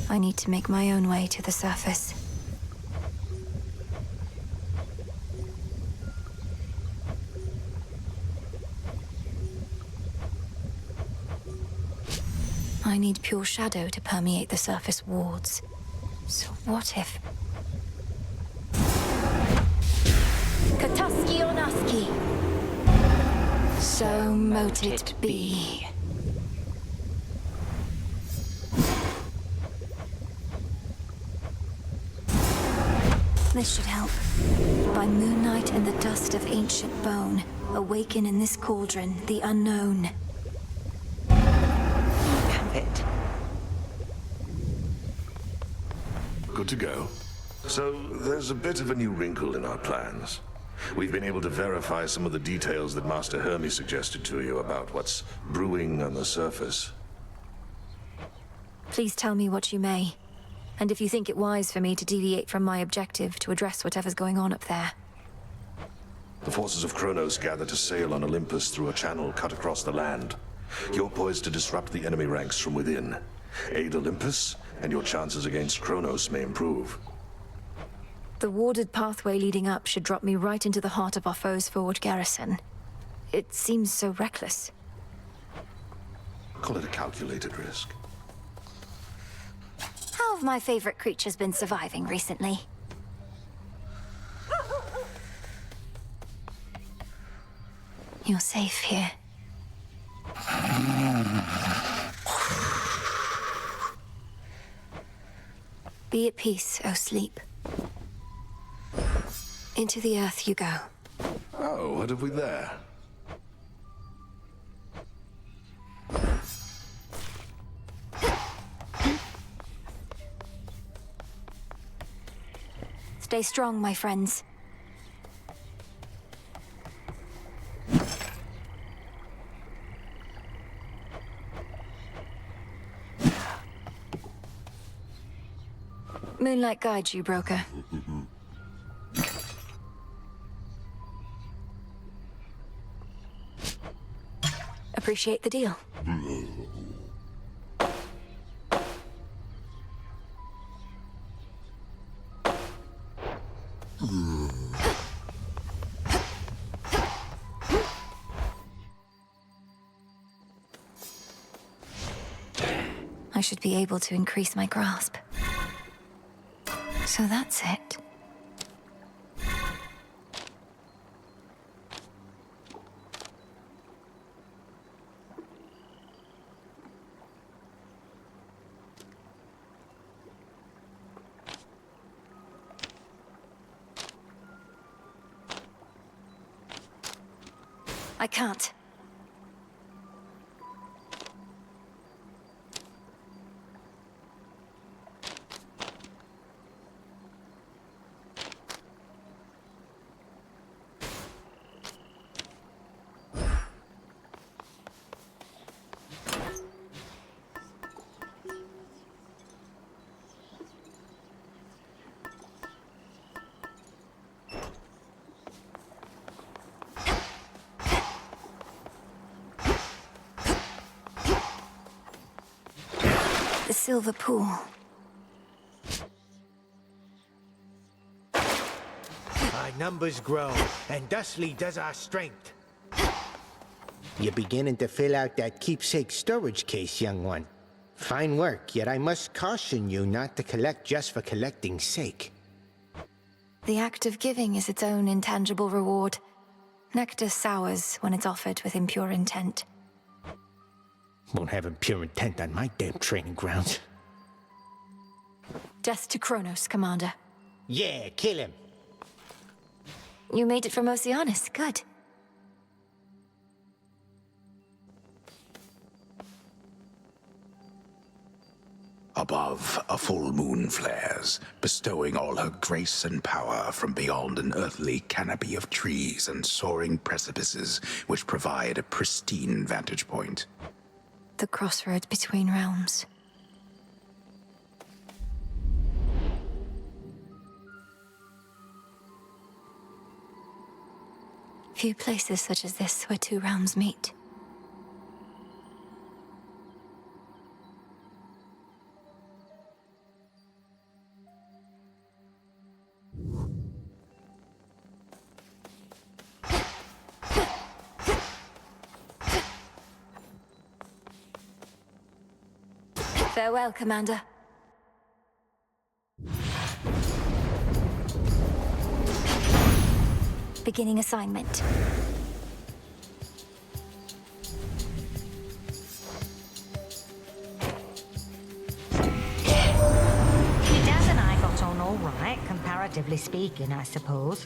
I need to make my own way to the surface. I need pure shadow to permeate the surface wards. So what if... Kataski Onaski! So mote it be. This should help. By moonlight and the dust of ancient bone, awaken in this cauldron the unknown. It. Good to go. So, there's a bit of a new wrinkle in our plans. We've been able to verify some of the details that Master Hermes suggested to you about what's brewing on the surface. Please tell me what you may. And if you think it wise for me to deviate from my objective to address whatever's going on up there. The forces of Kronos gather to sail on Olympus through a channel cut across the land. You're poised to disrupt the enemy ranks from within. Aid Olympus, and your chances against Kronos may improve. The warded pathway leading up should drop me right into the heart of our foe's forward garrison. It seems so reckless. Call it a calculated risk. How have my favorite creatures been surviving recently? You're safe here. Be at peace, O sleep. Into the earth you go. Oh, what have we there? Stay strong, my friends. Moonlight guides you, broker. Appreciate the deal. I should be able to increase my grasp. So that's it. I can't. The silver pool. I numbers grow, and thusly does our strength. You're beginning to fill out that keepsake storage case, young one. Fine work, yet I must caution you not to collect just for collecting's sake. The act of giving is its own intangible reward. Nectar sours when it's offered with impure intent. Won't have impure intent on my damn training grounds. Death to Kronos, Commander. Yeah, kill him. You made it from Oceanus. Good. Above, a full moon flares, bestowing all her grace and power from beyond an earthly canopy of trees and soaring precipices which provide a pristine vantage point. The crossroads between realms. Few places such as this where two realms meet. Farewell, Commander. Beginning assignment. Your dad and I got on all right, comparatively speaking, I suppose.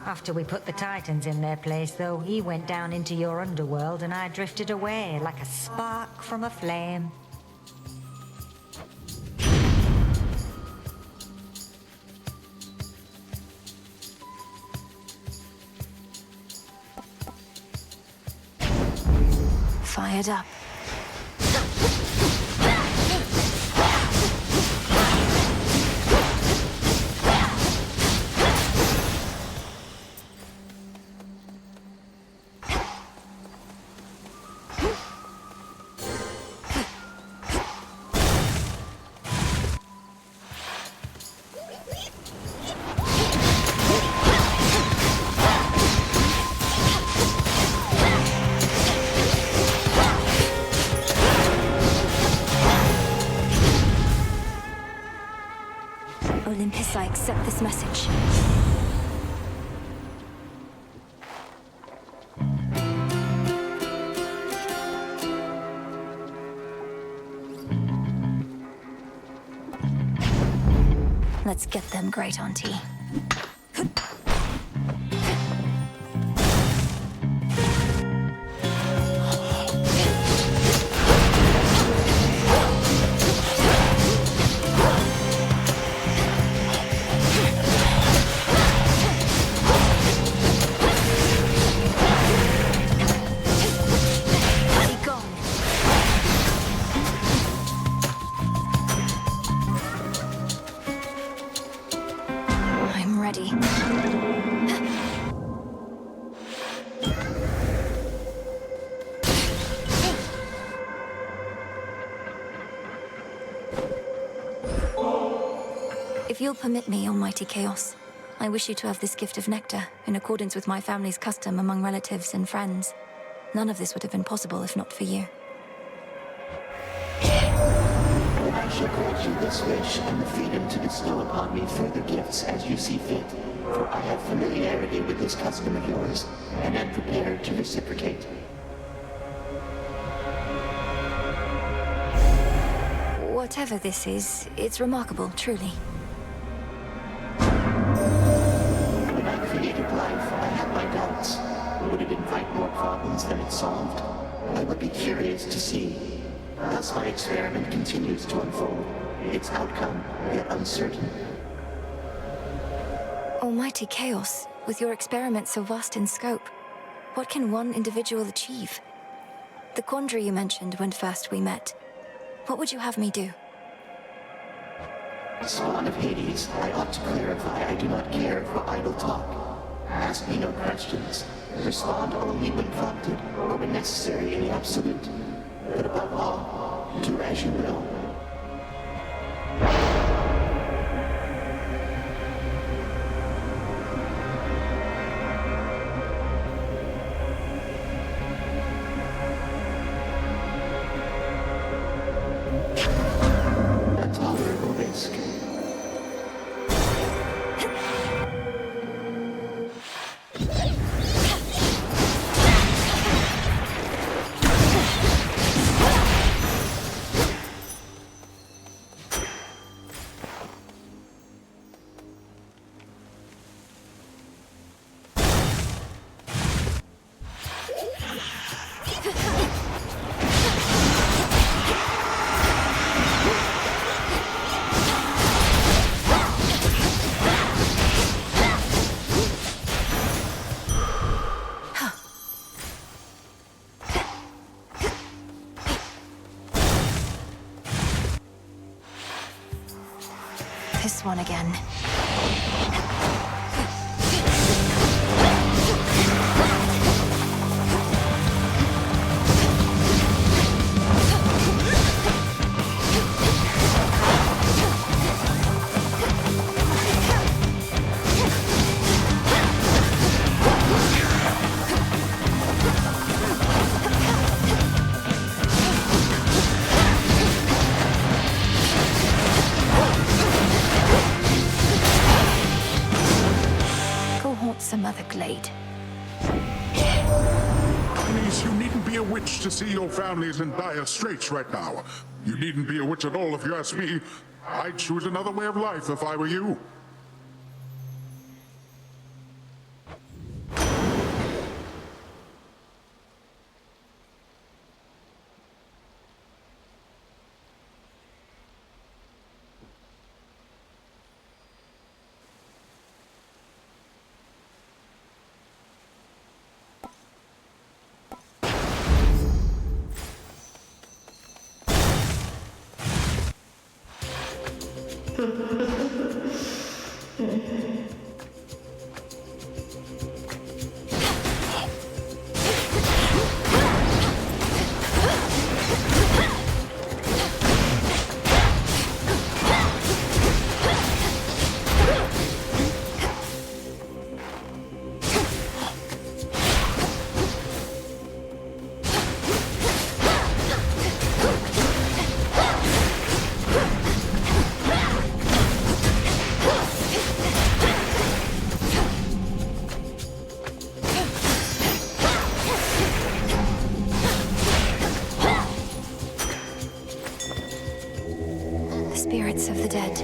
After we put the Titans in their place, though, he went down into your underworld and I drifted away like a spark from a flame. Fired up. Olympus, I accept this message. Let's get them, Great Auntie. I'm ready. If you'll permit me, Almighty Chaos, I wish you to have this gift of nectar, in accordance with my family's custom among relatives and friends. None of this would have been possible if not for you. I shall grant you this wish and the freedom to bestow upon me further gifts as you see fit, for I have familiarity with this custom of yours, and am prepared to reciprocate. Whatever this is, it's remarkable, truly. When I created life, I had my doubts. Would it invite more problems than it solved? I would be curious to see. Thus my experiment continues to unfold, its outcome yet uncertain. Almighty Chaos, with your experiment so vast in scope, what can one individual achieve? The quandary you mentioned when first we met, what would you have me do? Spawn of Hades, I ought to clarify I do not care for idle talk. Ask me no questions. Respond only when prompted, or when necessary in the absolute. But above all, do as you will. one again. Some other glade. Please, you needn't be a witch to see your family's in dire straits right now. You needn't be a witch at all if you ask me. I'd choose another way of life if I were you. Spirits of the dead.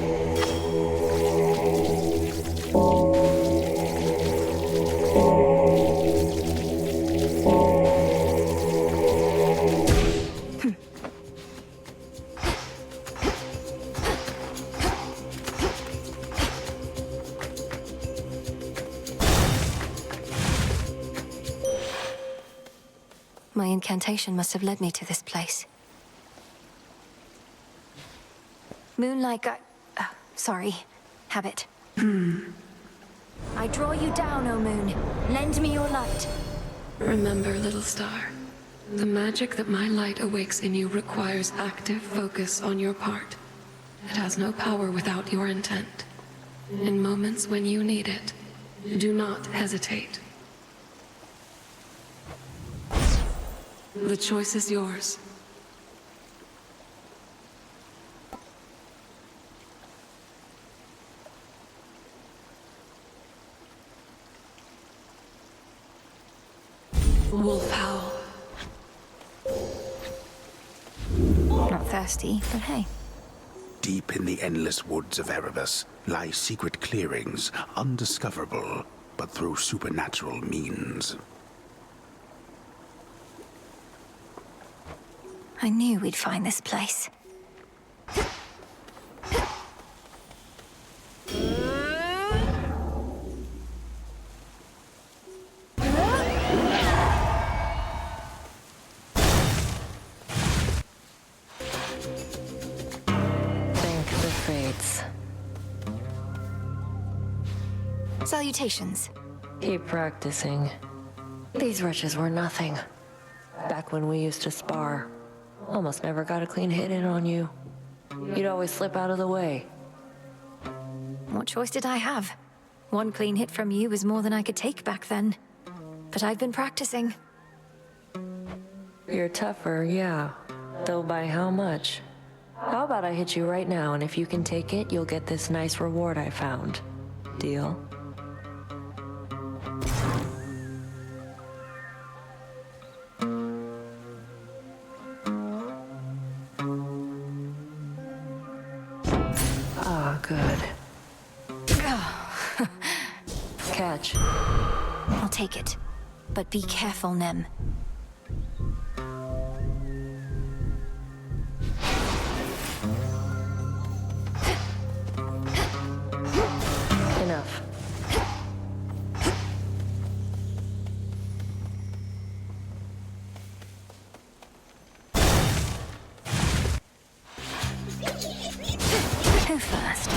My incantation must have led me to this place. Moonlight sorry. Habit. I draw you down, O moon. Lend me your light. Remember, little star, the magic that my light awakes in you requires active focus on your part. It has no power without your intent. In moments when you need it, do not hesitate. The choice is yours. Wolf howl. Not thirsty, but hey. Deep in the endless woods of Erebus lie secret clearings, undiscoverable, but through supernatural means. I knew we'd find this place. Salutations. Keep practicing. These wretches were nothing. Back when we used to spar, almost never got a clean hit in on you. You'd always slip out of the way. What choice did I have? One clean hit from you was more than I could take back then. But I've been practicing. You're tougher, yeah. Though by how much? How about I hit you right now, and if you can take it, you'll get this nice reward I found. Deal? Ah, good. Catch. I'll take it. But be careful, Nem. Enough. Who first?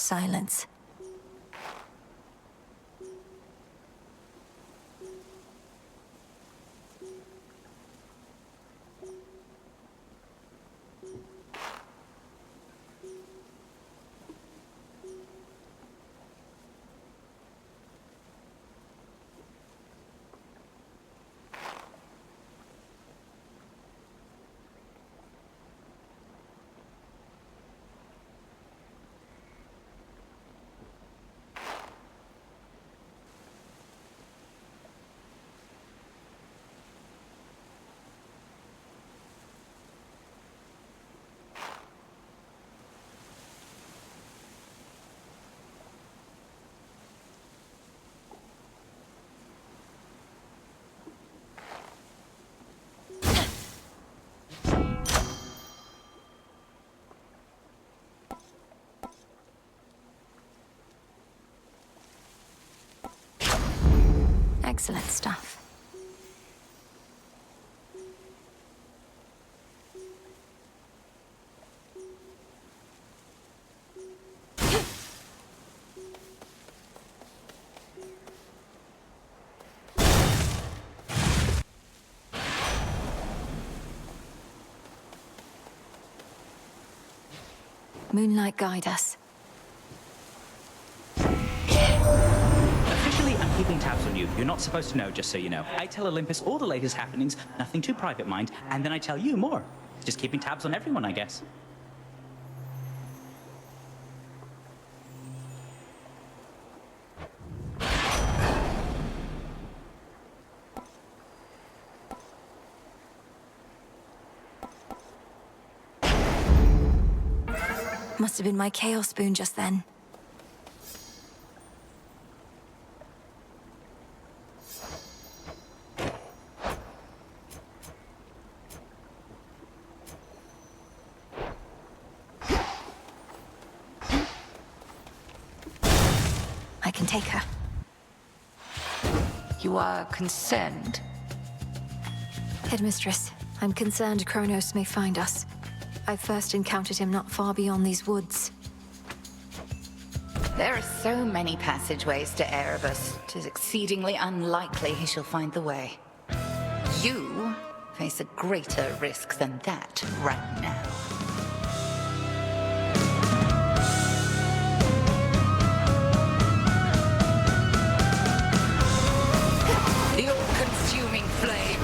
silence. Excellent stuff. Moonlight, guide us. Officially, I'm keeping tabs on you. You're not supposed to know, just so you know. I tell Olympus all the latest happenings, nothing too private, mind, and then I tell you more. Just keeping tabs on everyone, I guess. Must have been my chaos spoon just then. I can take her. You are concerned? Headmistress, I'm concerned Kronos may find us. I first encountered him not far beyond these woods. There are so many passageways to Erebus. It is exceedingly unlikely he shall find the way. You face a greater risk than that right now. The all-consuming flame.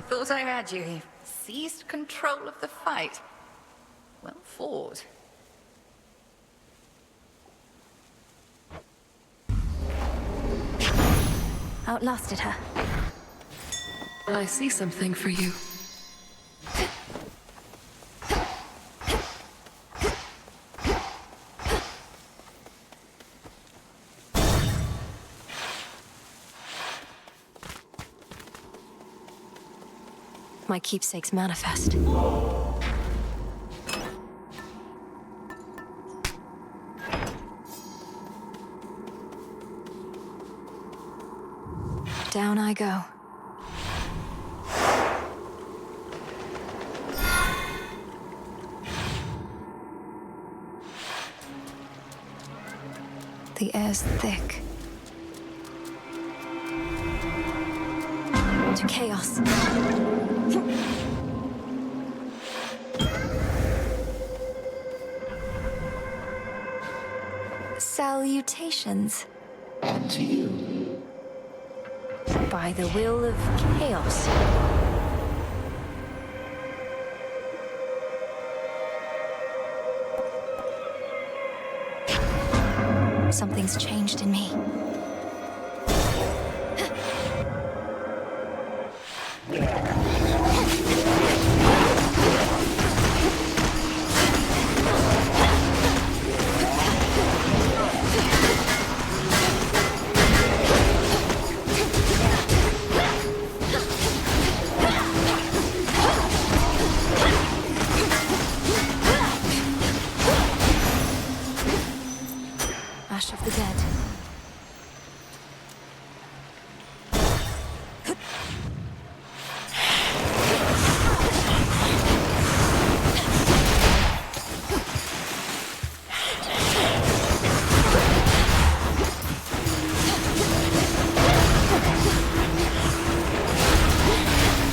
thought I had you. You seized control of the fight. Well fought. Outlasted her. I see something for you. My keepsake's manifest. Down I go. The air's thick. To chaos. Salutations. And to you. By the will of chaos. Something's changed in me. Ash of the dead.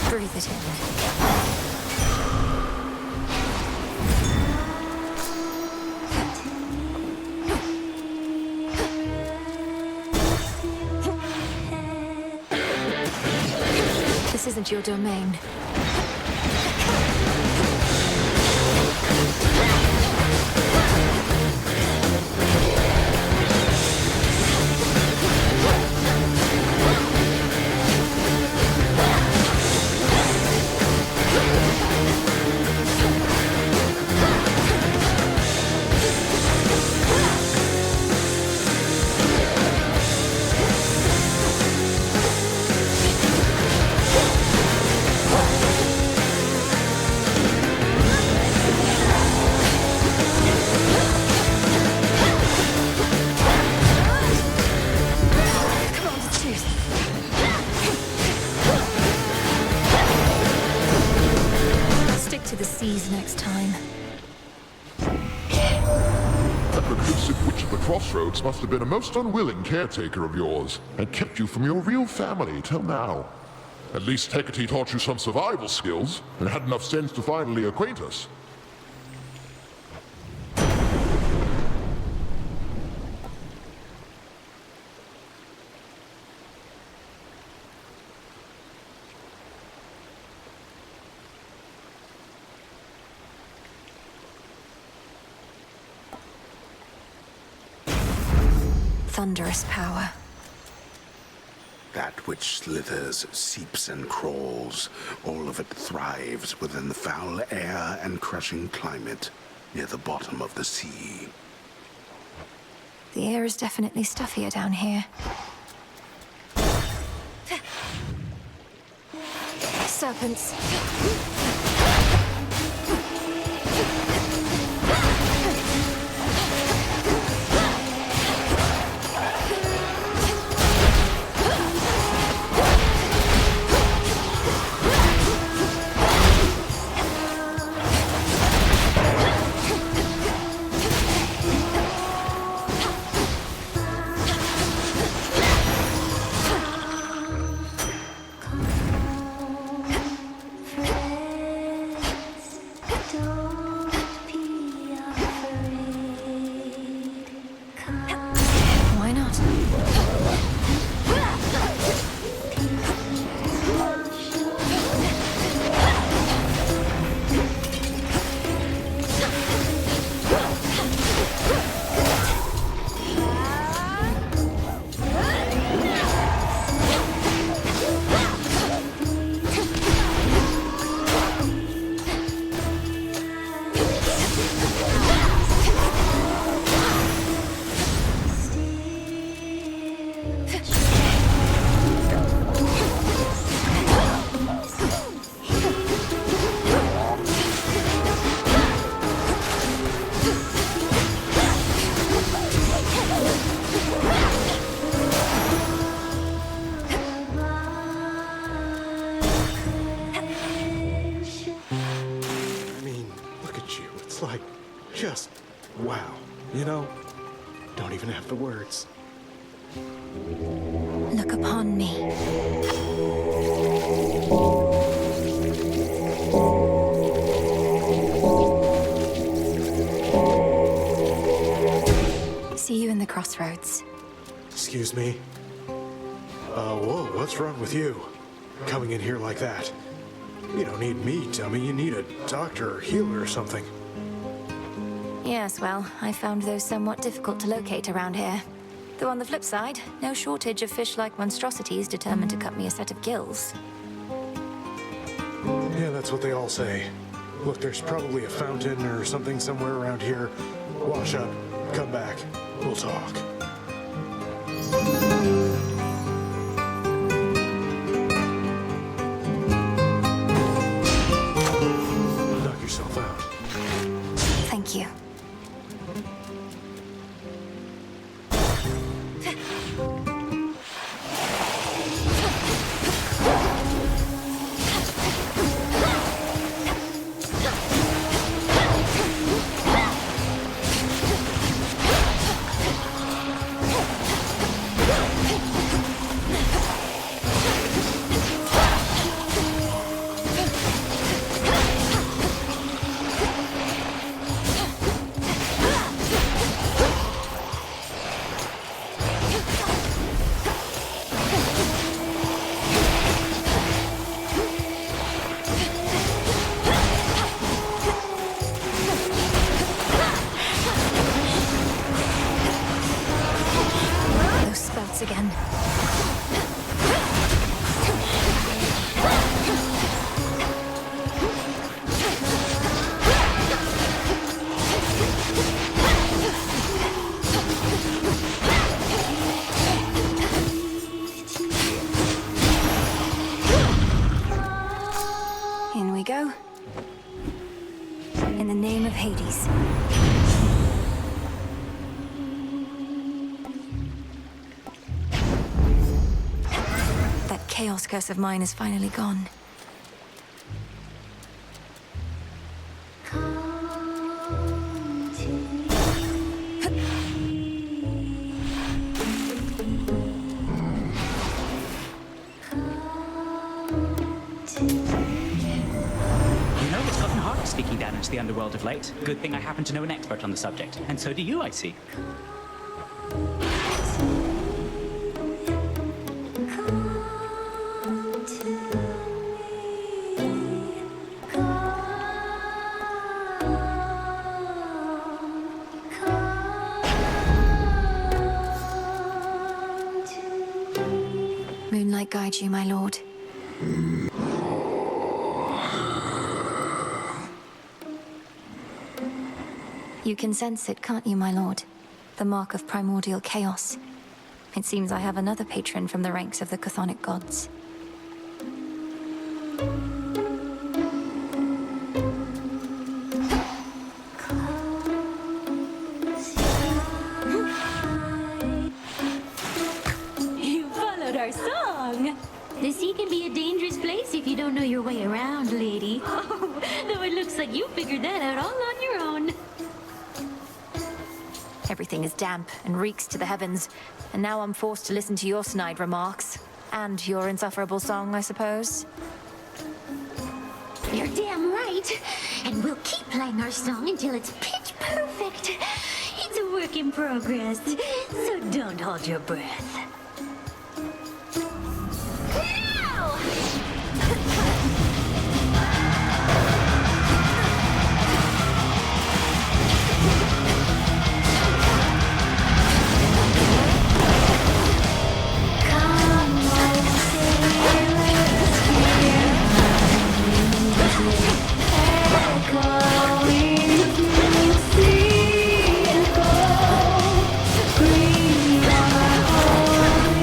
Breathe it in. This isn't your domain. Stick to the seas next time. That reclusive witch at the crossroads must have been a most unwilling caretaker of yours, and kept you from your real family till now. At least Hecate taught you some survival skills, and had enough sense to finally acquaint us. Thunderous power. That which slithers, seeps and crawls, all of it thrives within the foul air and crushing climate near the bottom of the sea. The air is definitely stuffier down here. Serpents. I mean, look at you. It's like, just wow. You know, don't even have the words. Look upon me. See you in the crossroads. Excuse me? Whoa, what's wrong with you? Coming in here like that. You don't need me, dummy. You need a doctor or healer or something. Yes, well, I found those somewhat difficult to locate around here. Though on the flip side, no shortage of fish-like monstrosities determined to cut me a set of gills. Yeah, that's what they all say. Look, there's probably a fountain or something somewhere around here. Wash up, come back, we'll talk. Knock yourself out. Thank you. Again. In we go. In the name of Hades. Chaos curse of mine is finally gone. It's gotten harder sneaking down into the underworld of late. Good thing I happen to know an expert on the subject. And so do you, I see. Moonlight guide you, my lord. You can sense it, can't you, my lord? The mark of primordial chaos. It seems I have another patron from the ranks of the chthonic gods. You followed our song! The sea can be a dangerous place if you don't know your way around, lady. Oh, though it looks like you figured that out all on your own. Everything is damp and reeks to the heavens, and now I'm forced to listen to your snide remarks. And your insufferable song, I suppose. You're damn right. And we'll keep playing our song until it's pitch perfect. It's a work in progress, so don't hold your breath. Now! Green on my heart.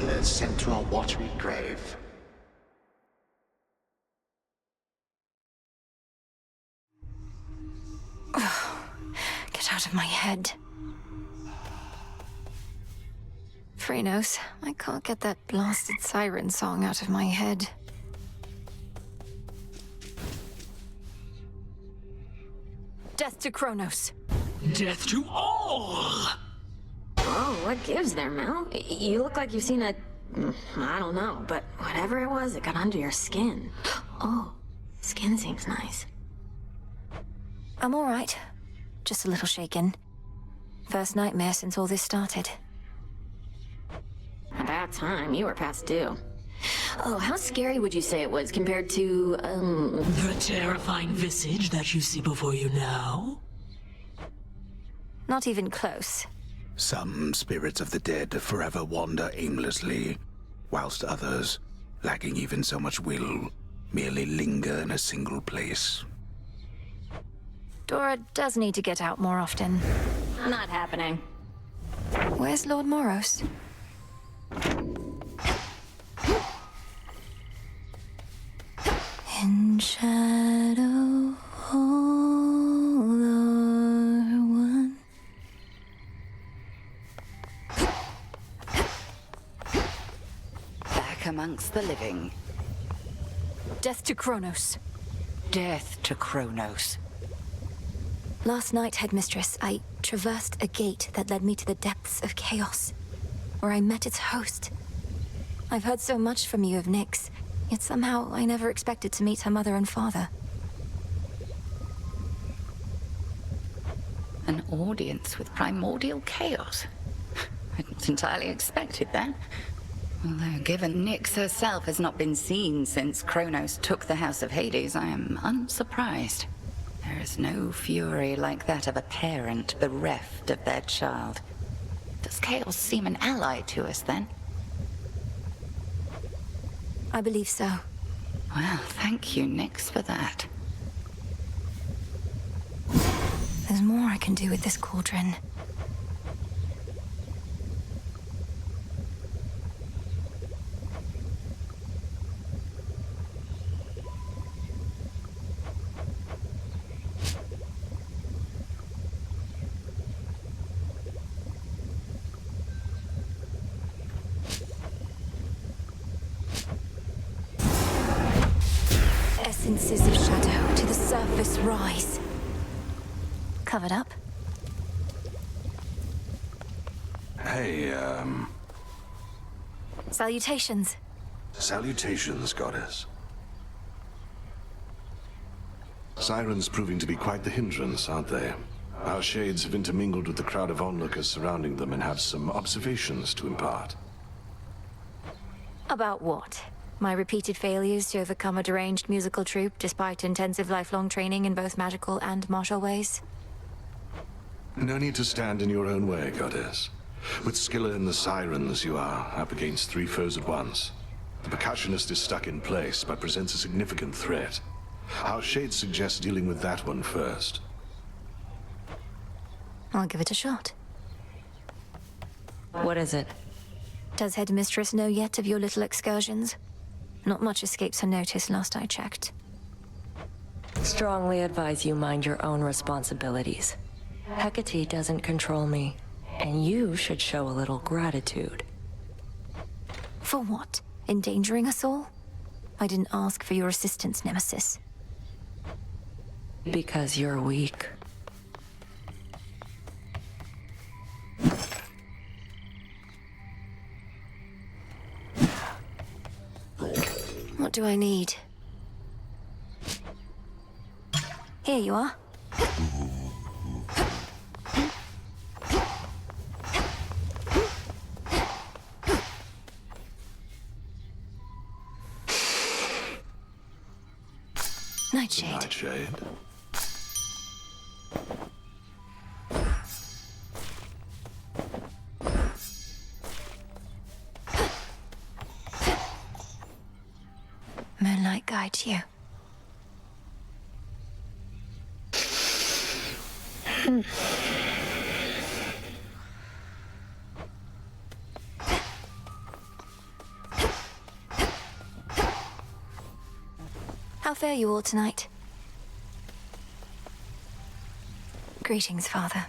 the central watery grave. Get out of my head. Phrenos, I can't get that blasted siren song out of my head. Death to Kronos. Death to all! Oh, what gives there, Mel? You look like you've seen a... I don't know, but whatever it was, it got under your skin. Oh, skin seems nice. I'm all right. Just a little shaken. First nightmare since all this started. About time, you were past due. Oh, how scary would you say it was compared to, The terrifying visage that you see before you now? Not even close. Some spirits of the dead forever wander aimlessly, whilst others, lacking even so much will, merely linger in a single place. Dora does need to get out more often. Not happening. Where's Lord Moros? In shadow, all are one. Back amongst the living. Death to Kronos. Death to Kronos. Last night, Headmistress, I traversed a gate that led me to the depths of chaos, where I met its host. I've heard so much from you of Nyx, yet somehow I never expected to meet her mother and father. An audience with primordial chaos. I hadn't entirely expected that. Although, given Nyx herself has not been seen since Kronos took the House of Hades, I am unsurprised. There is no fury like that of a parent bereft of their child. Does chaos seem an ally to us, then? I believe so. Well, thank you, Nyx, for that. There's more I can do with this cauldron. Essences of shadow to the surface rise. Covered up? Hey, Salutations. Salutations, Goddess. Sirens proving to be quite the hindrance, aren't they? Our shades have intermingled with the crowd of onlookers surrounding them and have some observations to impart. About what? My repeated failures to overcome a deranged musical troupe despite intensive lifelong training in both magical and martial ways? No need to stand in your own way, Goddess. With Skilla and the Sirens, you are up against three foes at once. The percussionist is stuck in place, but presents a significant threat. Our shades suggest dealing with that one first. I'll give it a shot. What is it? Does Headmistress know yet of your little excursions? Not much escapes her notice last I checked. Strongly advise you mind your own responsibilities. Hecate doesn't control me, and you should show a little gratitude. For what? Endangering us all? I didn't ask for your assistance, Nemesis. Because you're weak. What do I need? Here you are. Nightshade. Nightshade. Moonlight guides you. How fare you all tonight? Greetings, Father.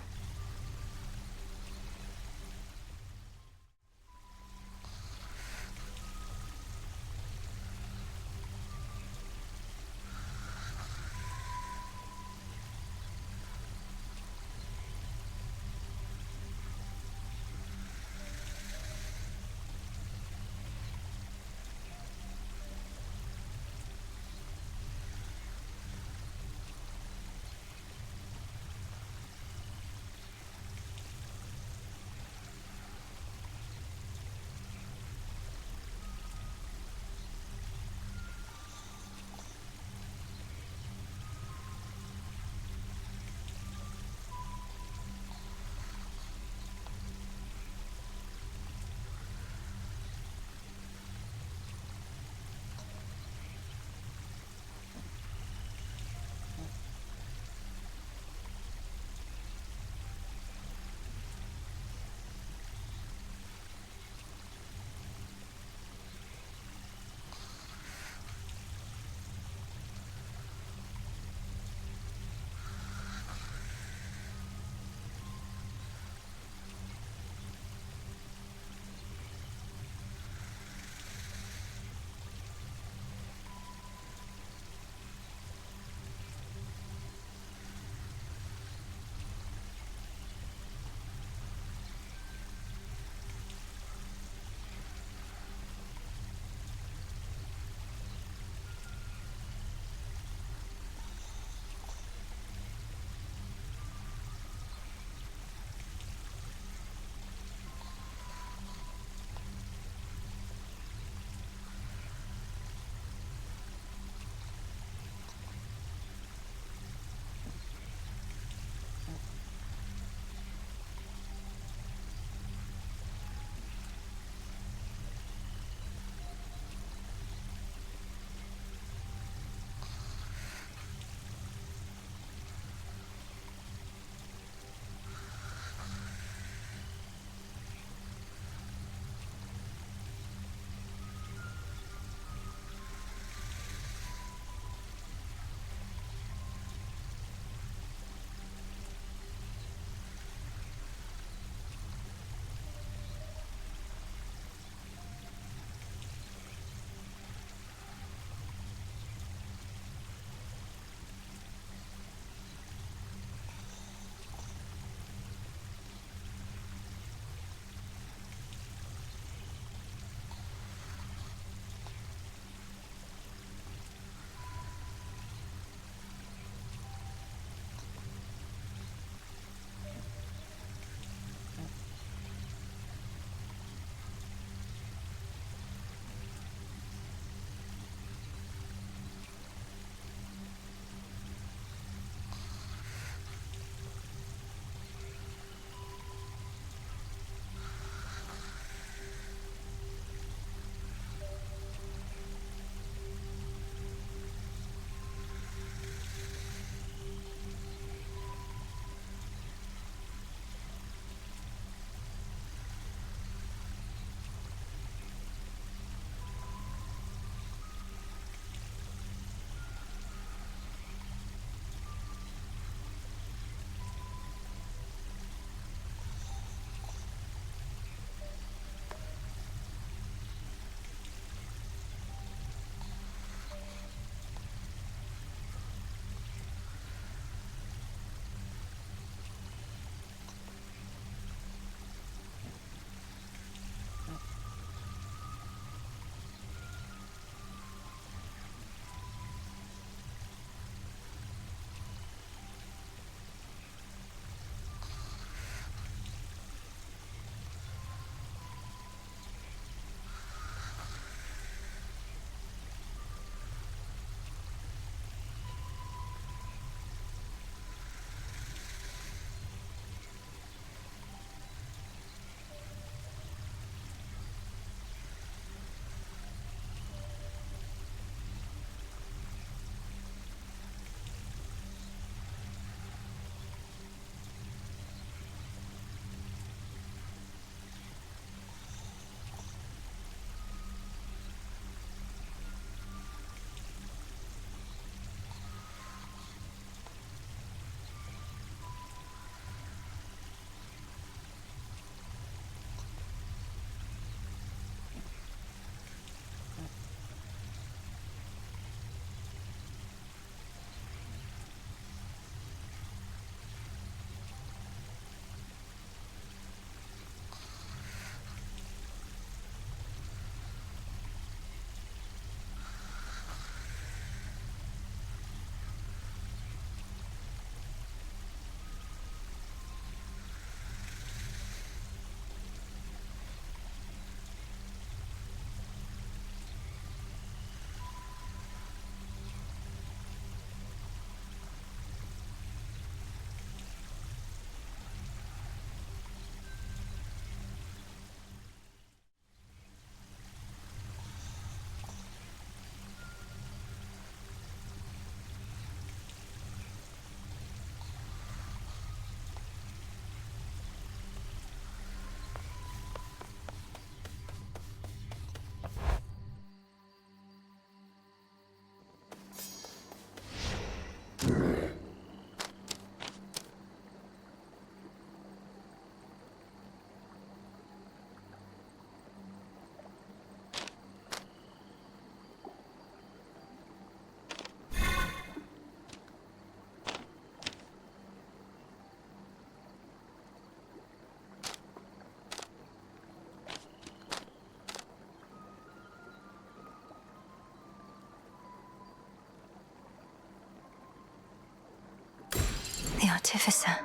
artificer.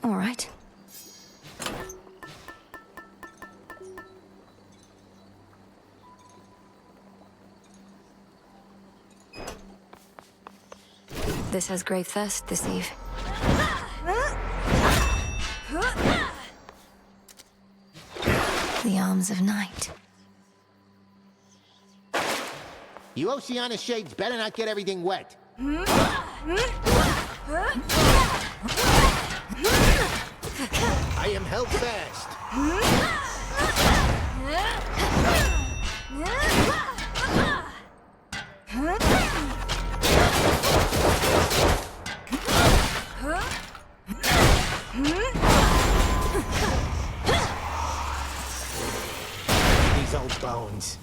All right. This has grave thirst this eve. The arms of night. You Oceana shades better not get everything wet. I am held fast. These old bones.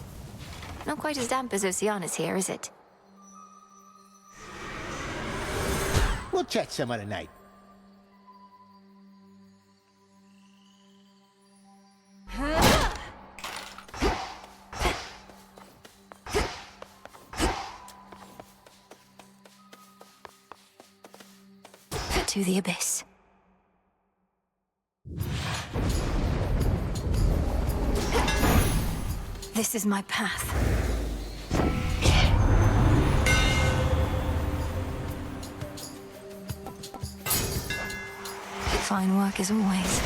Not quite as damp as Oceana's here, is it? We'll chat some other night. To the abyss. This is my path. Fine work as always.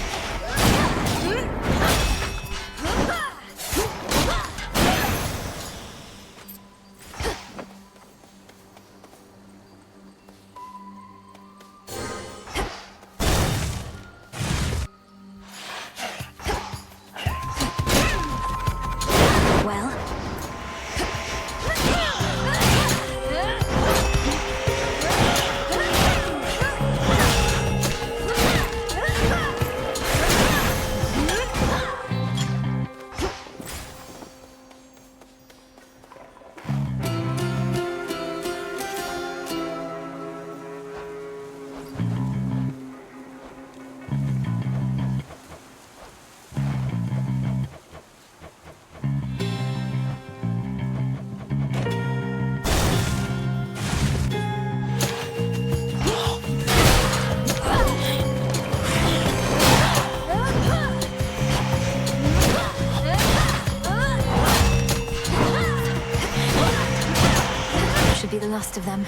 Be the last of them.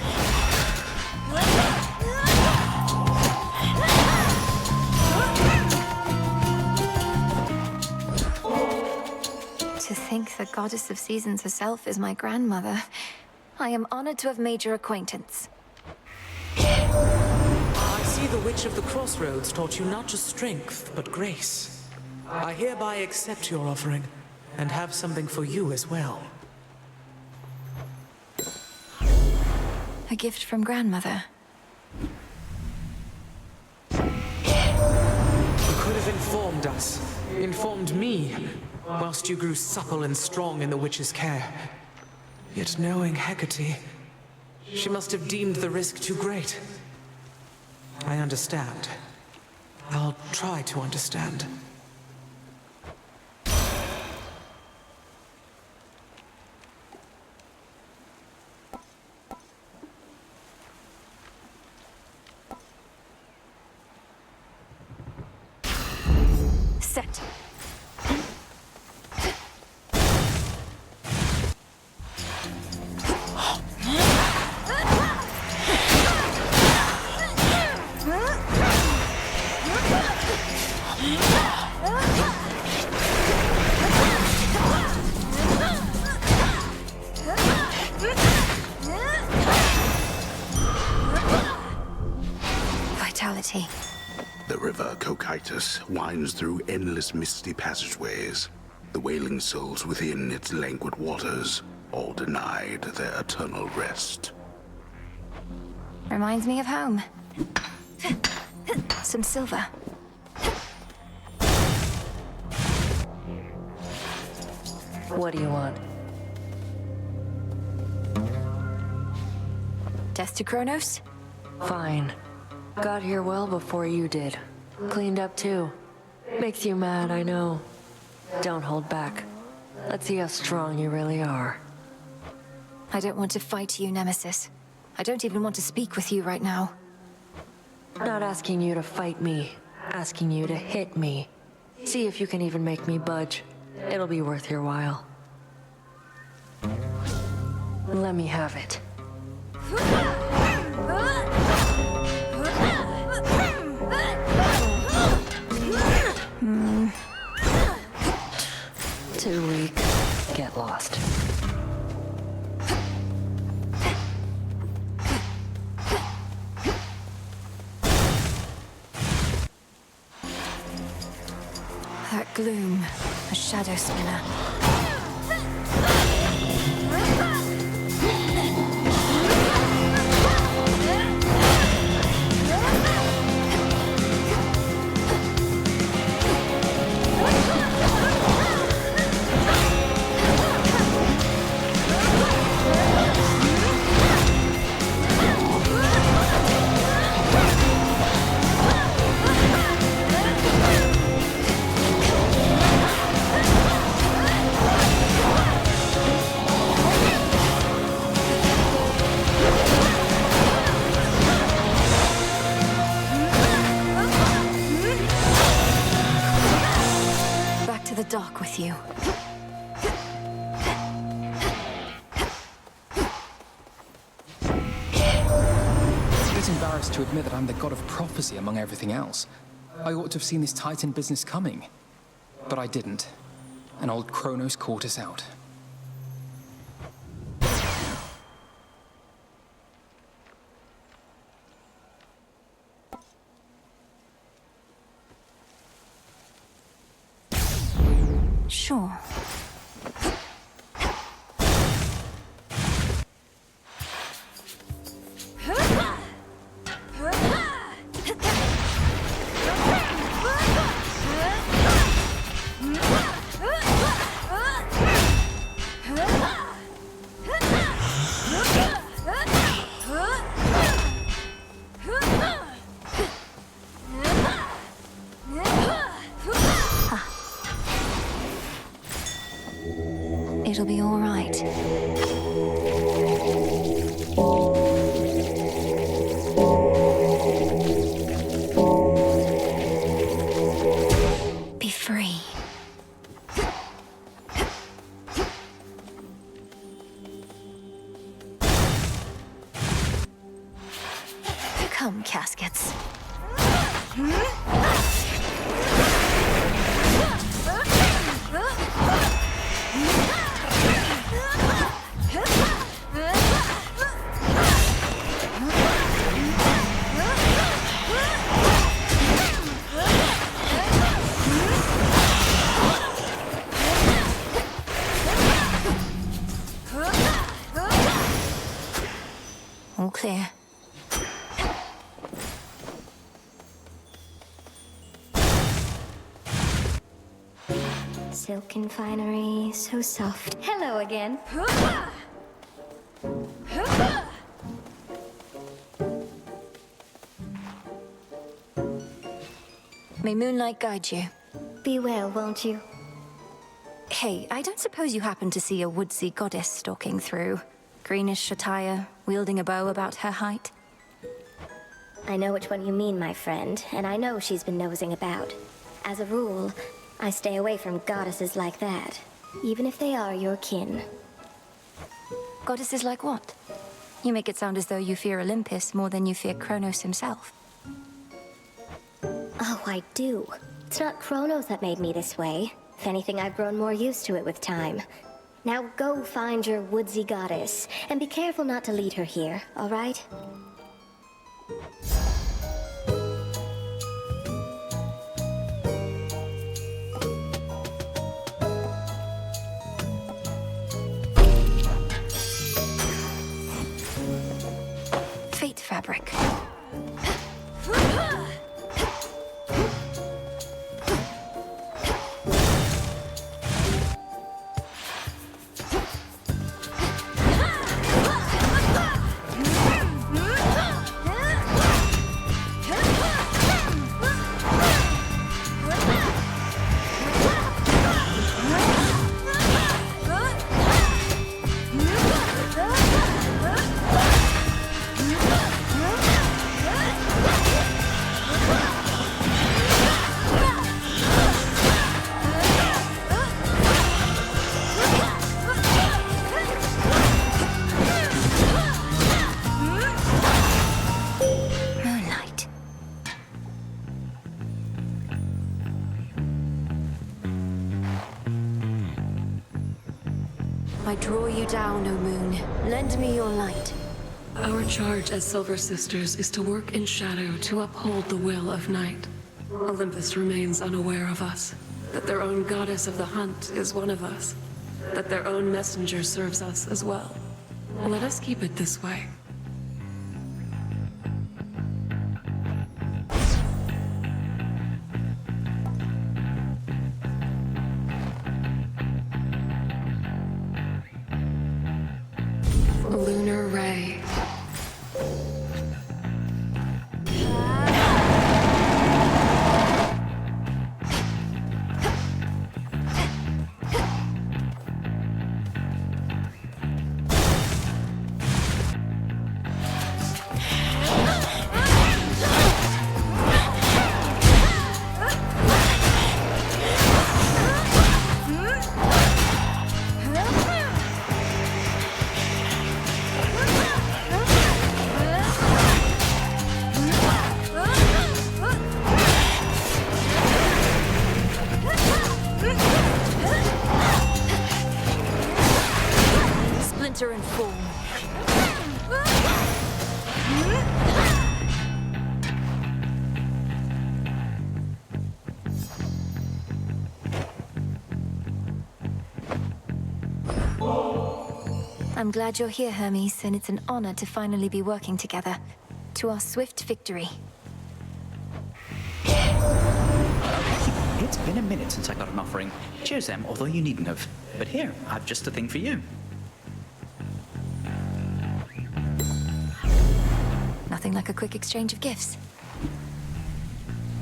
To think the goddess of seasons herself is my grandmother. I am honored to have made your acquaintance. I see the Witch of the Crossroads taught you not just strength, but grace. I hereby accept your offering, and have something for you as well. A gift from grandmother. You could have informed us, informed me, whilst you grew supple and strong in the witch's care. Yet knowing Hecate, she must have deemed the risk too great. I understand. I'll try to understand. Set. Vitality. The river Cocytus winds through endless misty passageways. The wailing souls within its languid waters, all denied their eternal rest. Reminds me of home. Some silver. What do you want? Death to Kronos? Fine. Got here well before you did. Cleaned up too. Makes you mad, I know. Don't hold back. Let's see how strong you really are. I don't want to fight you, Nemesis. I don't even want to speak with you right now. Not asking you to fight me. Asking you to hit me. See if you can even make me budge. It'll be worth your while. Let me have it. Too weak. Get lost. That gloom, a shadow spinner. The dock with you. I'm a bit embarrassed to admit that I'm the god of prophecy among everything else. I ought to have seen this Titan business coming. But I didn't. And old Kronos caught us out. Sure. It'll be all right. Be free. Come, caskets. All clear. Silken finery, so soft. Hello again. May moonlight guide you. Be well, won't you? Hey, I don't suppose you happen to see a woodsy goddess stalking through. Greenish attire, wielding a bow about her height. I know which one you mean, my friend, and I know she's been nosing about. As a rule, I stay away from goddesses like that, even if they are your kin. Goddesses like what? You make it sound as though you fear Olympus more than you fear Kronos himself. Oh, I do. It's not Kronos that made me this way. If anything, I've grown more used to it with time. Now go find your woodsy goddess, and be careful not to lead her here, all right? Fate fabric. I draw you down, O moon. Lend me your light. Our charge as Silver Sisters is to work in shadow to uphold the will of night. Olympus remains unaware of us, that their own goddess of the hunt is one of us, that their own messenger serves us as well. Let us keep it this way. Lunar Ray. Splinter and fall. I'm glad you're here, Hermes, and it's an honor to finally be working together. To our swift victory. It's been a minute since I got an offering. Cheers, Em, although you needn't have. But here, I've just a thing for you. Nothing like a quick exchange of gifts.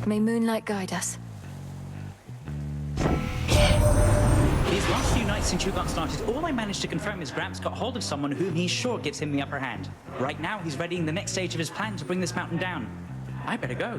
May moonlight guide us. These last few nights since you got started, all I managed to confirm is Gramps got hold of someone whom he's sure gives him the upper hand. Right now, he's readying the next stage of his plan to bring this mountain down. I better go.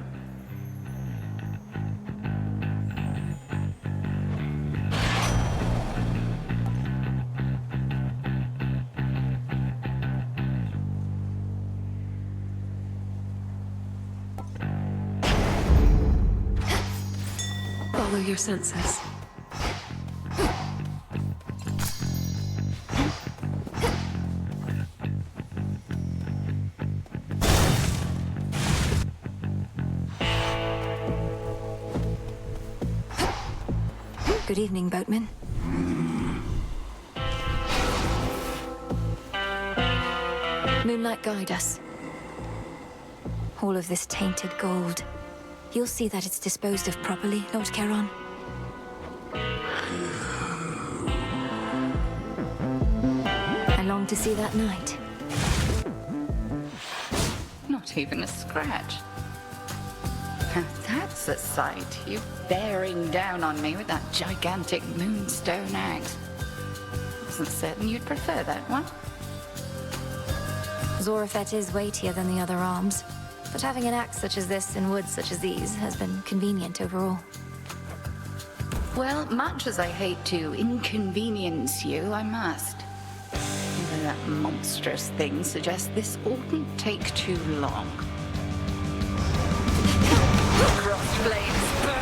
Follow your senses. Good evening, boatman. Moonlight guide us. All of this tainted gold. You'll see that it's disposed of properly, Lord Charon. I long to see that night. Not even a scratch. Now that's a sight. You bearing down on me with that gigantic moonstone axe. Wasn't certain you'd prefer that one. Zorophet is weightier than the other arms, but having an axe such as this in woods such as these has been convenient overall. Well, much as I hate to inconvenience you, I must. Even that monstrous thing suggests this oughtn't take too long. Crossed blades burn!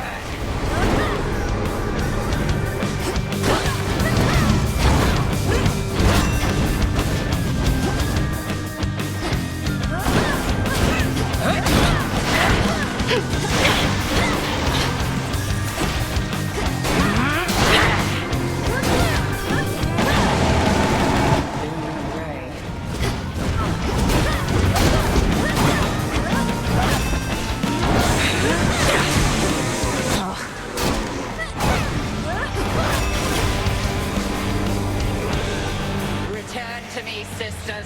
Return to me, sisters.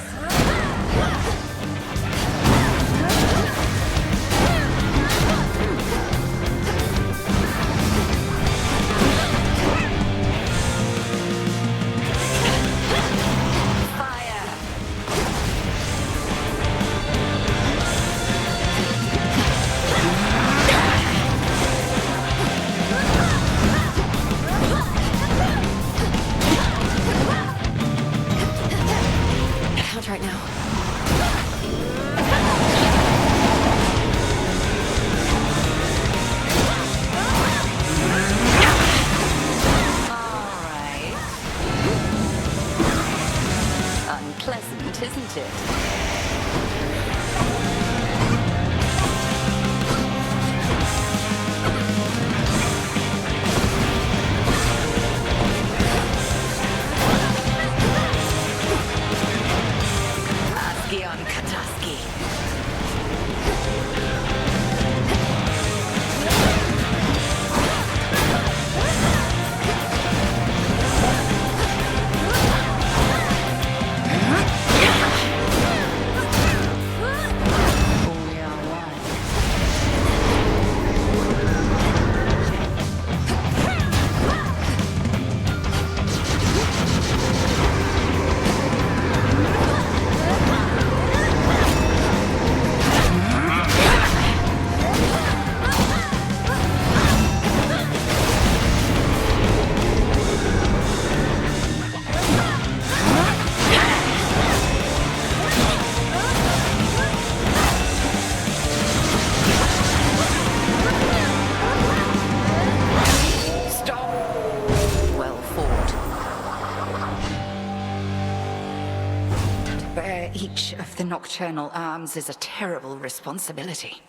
nocturnal arms is a terrible responsibility.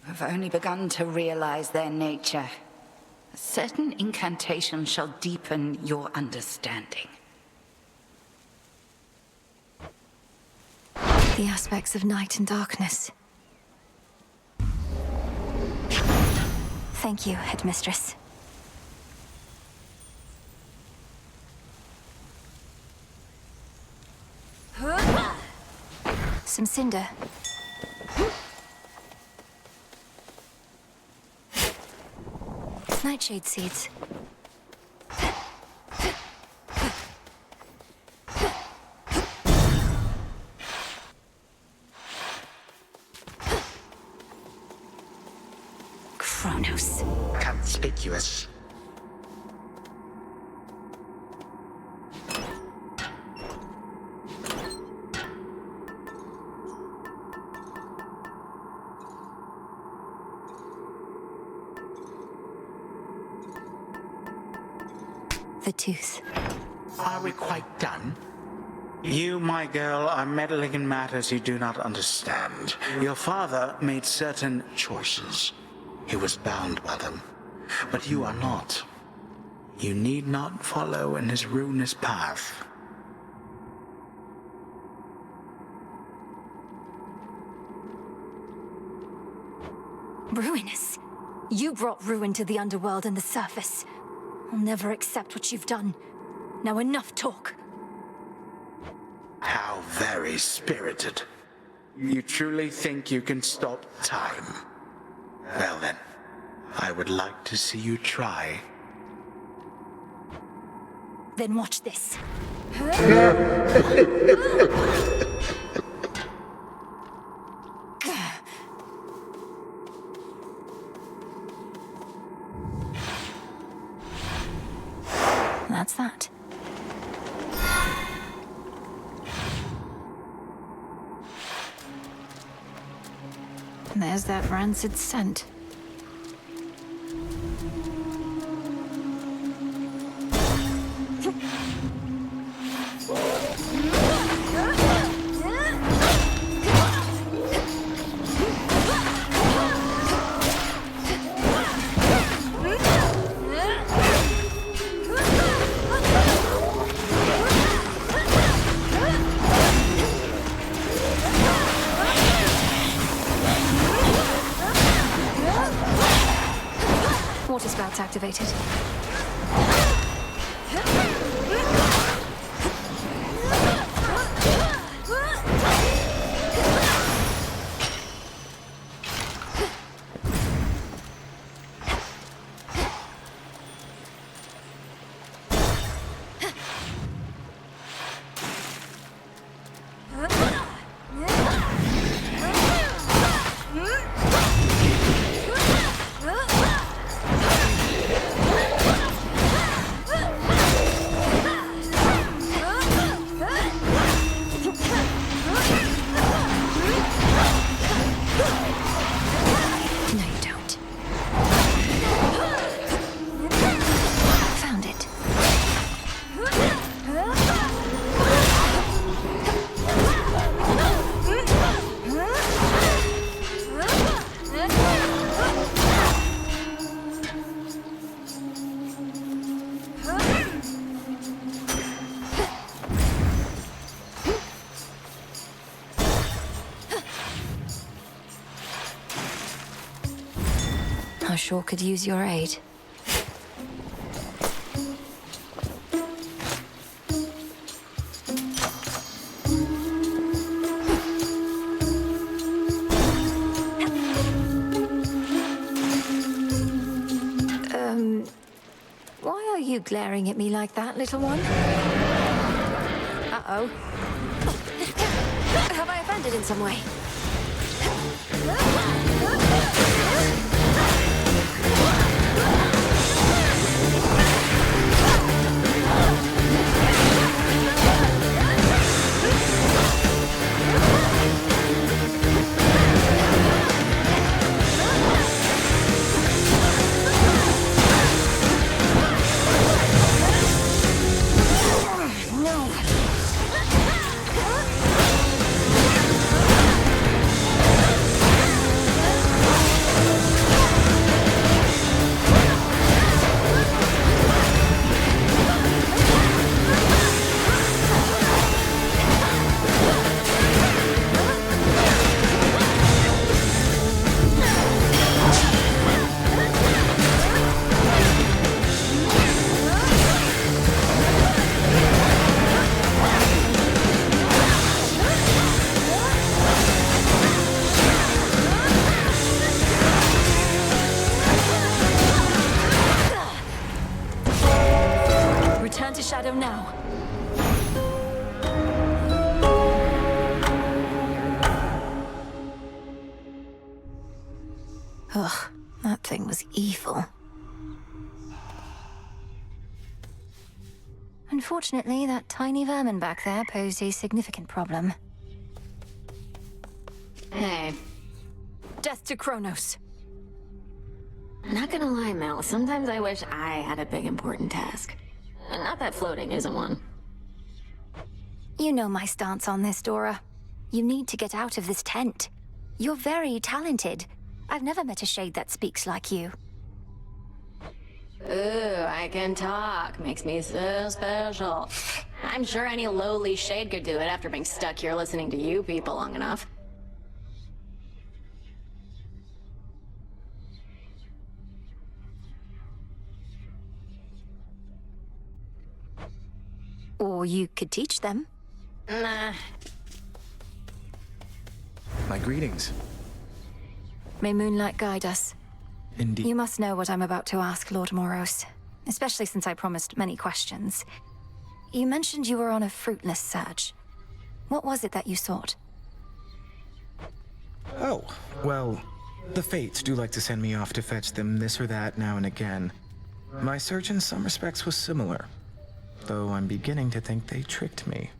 I've only begun to realize their nature. A certain incantation shall deepen your understanding. The aspects of night and darkness. Thank you, Headmistress. Some cinder. Nightshade seeds. Kronos. Conspicuous. The tooth. Are we quite done? You, my girl, are meddling in matters you do not understand. Your father made certain choices. He was bound by them. But you are not. You need not follow in his ruinous path. Ruinous? You brought ruin to the underworld and the surface. I'll never accept what you've done. Now enough talk. How very spirited. You truly think you can stop time? Well then, I would like to see you try. Then watch this. That's that. There's that rancid scent. Water spouts activated. I sure could use your aid. Why are you glaring at me like that, little one? Uh-oh. Have I offended in some way? Ugh, that thing was evil. Unfortunately, that tiny vermin back there posed a significant problem. Hey. Death to Kronos. Not gonna lie, Mel, sometimes I wish I had a big important task. Not that floating isn't one. You know my stance on this, Dora. You need to get out of this tent. You're very talented. I've never met a shade that speaks like you. Ooh, I can talk. Makes me so special. I'm sure any lowly shade could do it after being stuck here listening to you people long enough. Or you could teach them. Nah. My greetings. May moonlight guide us. Indeed. You must know what I'm about to ask, Lord Moros. Especially since I promised many questions. You mentioned you were on a fruitless search. What was it that you sought? Oh, well, the Fates do like to send me off to fetch them this or that now and again. My search in some respects was similar, though I'm beginning to think they tricked me.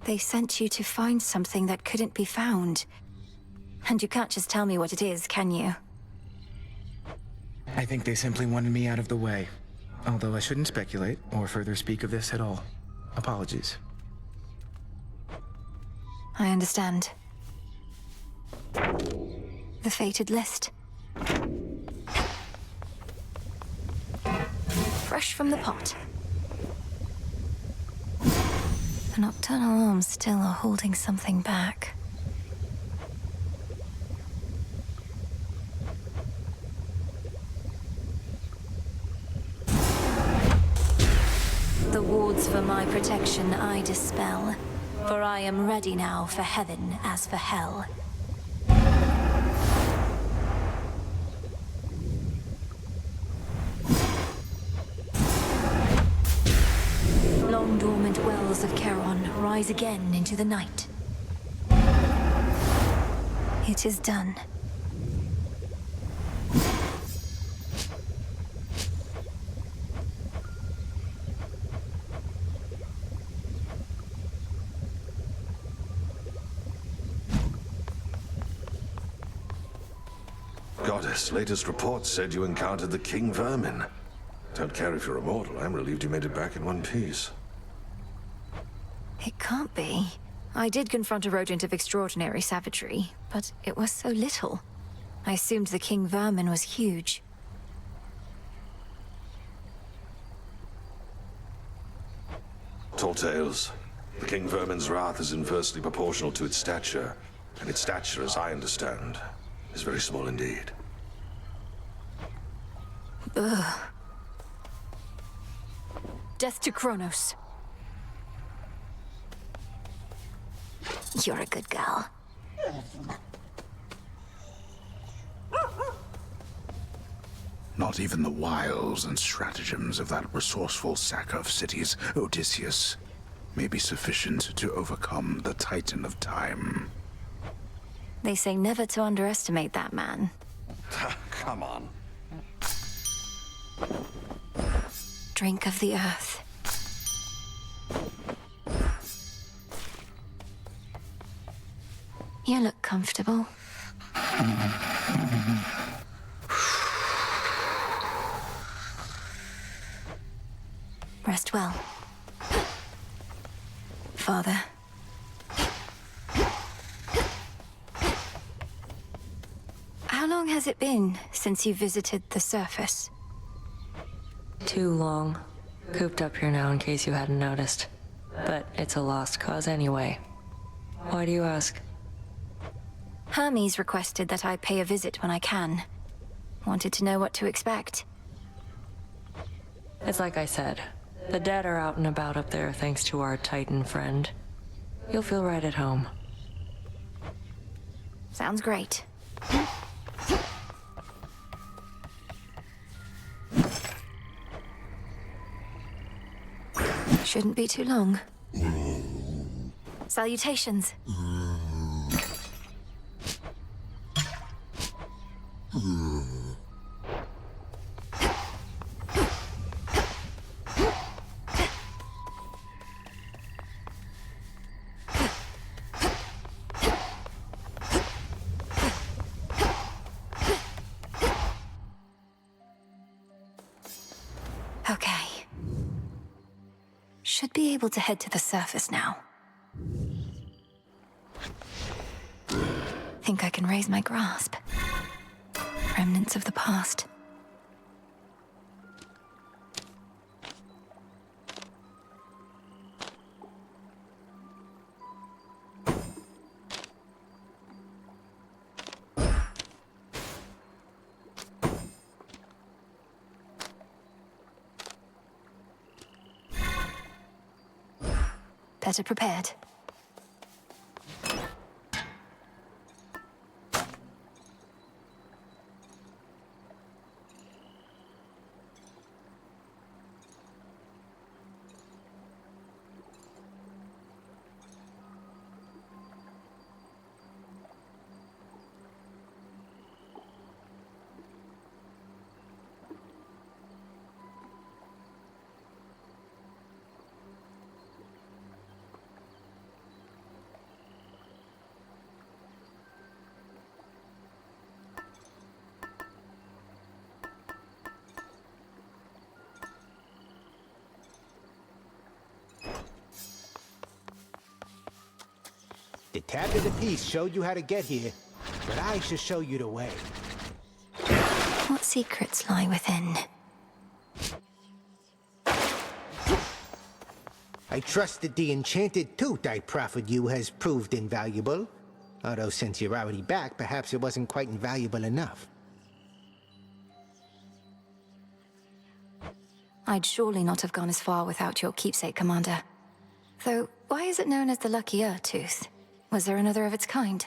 They sent you to find something that couldn't be found. And you can't just tell me what it is, can you? I think they simply wanted me out of the way. Although I shouldn't speculate or further speak of this at all. Apologies. I understand. The fated list. Fresh from the pot. The nocturnal arms still are holding something back. The wards for my protection I dispel, for I am ready now for heaven as for hell. Long dormant wells of Charon rise again into the night. It is done. Goddess, latest reports said you encountered the King Vermin. Don't care if you're immortal. I'm relieved you made it back in one piece. It can't be. I did confront a rodent of extraordinary savagery, but it was so little. I assumed the King Vermin was huge. Tall tales. The King Vermin's wrath is inversely proportional to its stature, and its stature, as I understand, is very small indeed. Ugh. Death to Kronos. You're a good girl. Not even the wiles and stratagems of that resourceful sacker of cities, Odysseus, may be sufficient to overcome the Titan of Time. They say never to underestimate that man. Come on. Drink of the earth. You look comfortable. Rest well. Father. How long has it been since you visited the surface? Too long. Cooped up here now in case you hadn't noticed. But it's a lost cause anyway. Why do you ask? Hermes requested that I pay a visit when I can. Wanted to know what to expect. It's like I said. The dead are out and about up there thanks to our Titan friend. You'll feel right at home. Sounds great. Shouldn't be too long. Salutations. Okay. Should be able to head to the surface now. Think I can raise my grasp. Remnants of the past. Better prepared. The tab of the piece showed you how to get here, but I shall show you the way. What secrets lie within? I trust that the enchanted tooth I proffered you has proved invaluable. Although since you're already back, perhaps it wasn't quite invaluable enough. I'd surely not have gone as far without your keepsake, Commander. Though, why is it known as the Lucky Tooth? Was there another of its kind?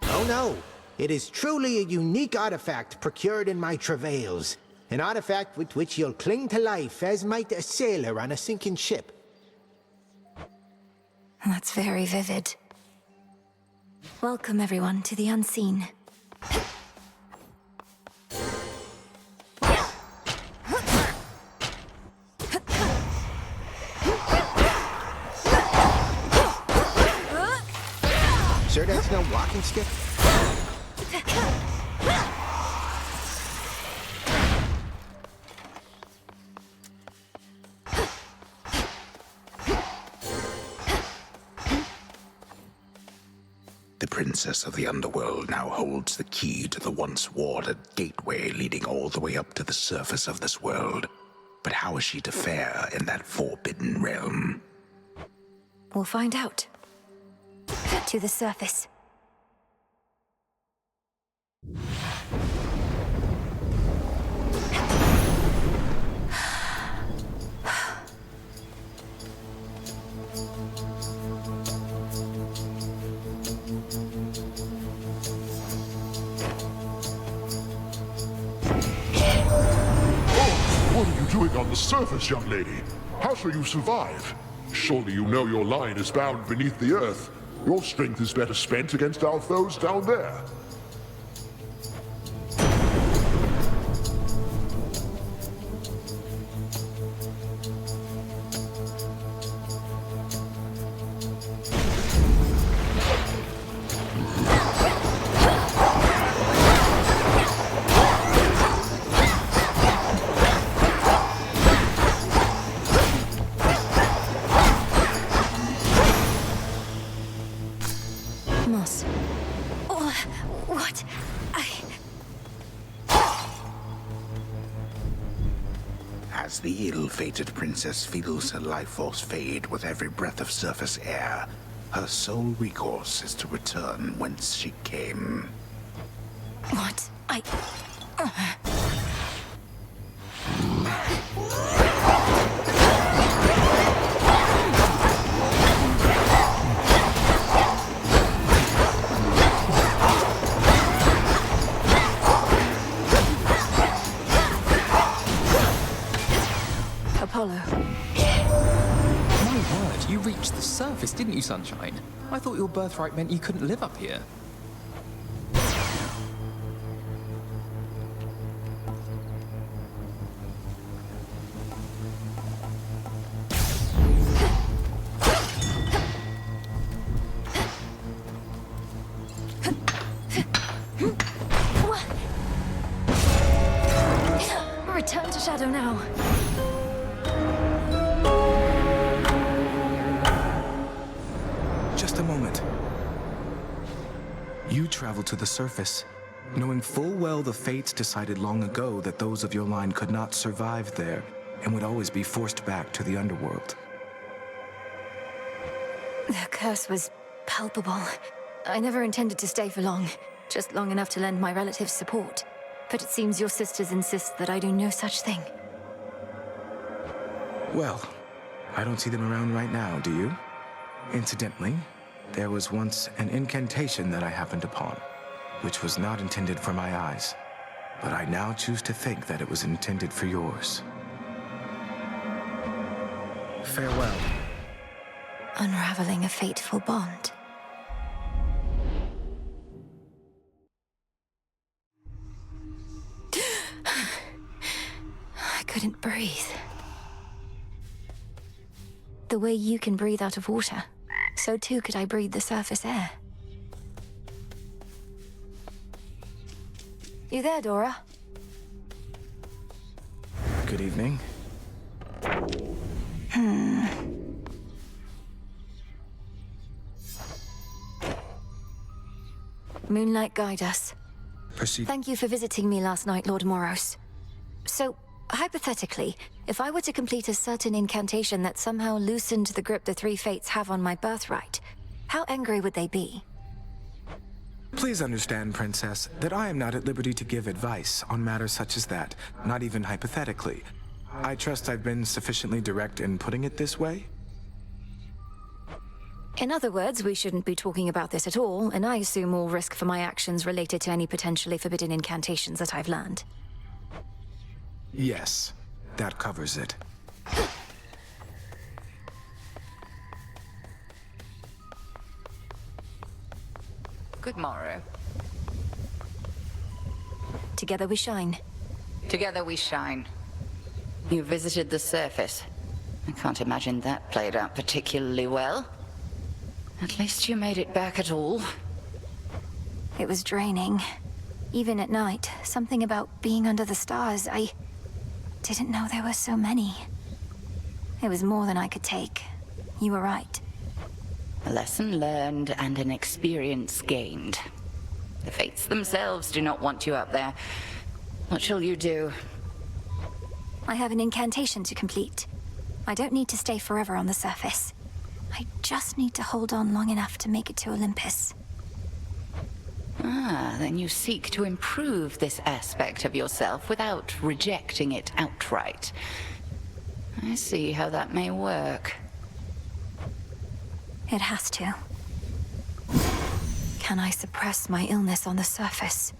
Oh no! It is truly a unique artifact procured in my travails. An artifact with which you'll cling to life as might a sailor on a sinking ship. That's very vivid. Welcome, everyone, to the unseen. Sure that's no walking stick? The Princess of the Underworld now holds the key to the once warded gateway leading all the way up to the surface of this world. But how is she to fare in that forbidden realm? We'll find out. To the surface. What are you doing on the surface, young lady? How shall you survive? Surely you know your line is bound beneath the earth. Your strength is better spent against our foes down there. Moss. What? As the ill-fated princess feels her life force fade with every breath of surface air, her sole recourse is to return whence she came. What? hollow. My word, you reached the surface, didn't you, Sunshine? I thought your birthright meant you couldn't live up here. Return to Shadow now. Just a moment. You traveled to the surface, knowing full well the fates decided long ago that those of your line could not survive there and would always be forced back to the underworld. The curse was palpable. I never intended to stay for long, just long enough to lend my relatives support. But it seems your sisters insist that I do no such thing. Well, I don't see them around right now, do you? Incidentally, there was once an incantation that I happened upon, which was not intended for my eyes, but I now choose to think that it was intended for yours. Farewell. Unraveling a fateful bond. I couldn't breathe. The way you can breathe out of water, so too could I breathe the surface air. You there, Dora? Good evening. Moonlight, guide us. Proceed. Thank you for visiting me last night, Lord Moros. So, hypothetically, if I were to complete a certain incantation that somehow loosened the grip the three fates have on my birthright, how angry would they be? Please understand, Princess, that I am not at liberty to give advice on matters such as that, not even hypothetically. I trust I've been sufficiently direct in putting it this way? In other words, we shouldn't be talking about this at all, and I assume all risk for my actions related to any potentially forbidden incantations that I've learned. Yes, that covers it. Good morrow. Together we shine. Together we shine. You visited the surface. I can't imagine that played out particularly well. At least you made it back at all. It was draining. Even at night, something about being under the stars, I didn't know there were so many. It was more than I could take. You were right. A lesson learned and an experience gained. The fates themselves do not want you up there. What shall you do? I have an incantation to complete. I don't need to stay forever on the surface. I just need to hold on long enough to make it to Olympus. Ah, then you seek to improve this aspect of yourself without rejecting it outright. I see how that may work. It has to. Can I suppress my illness on the surface?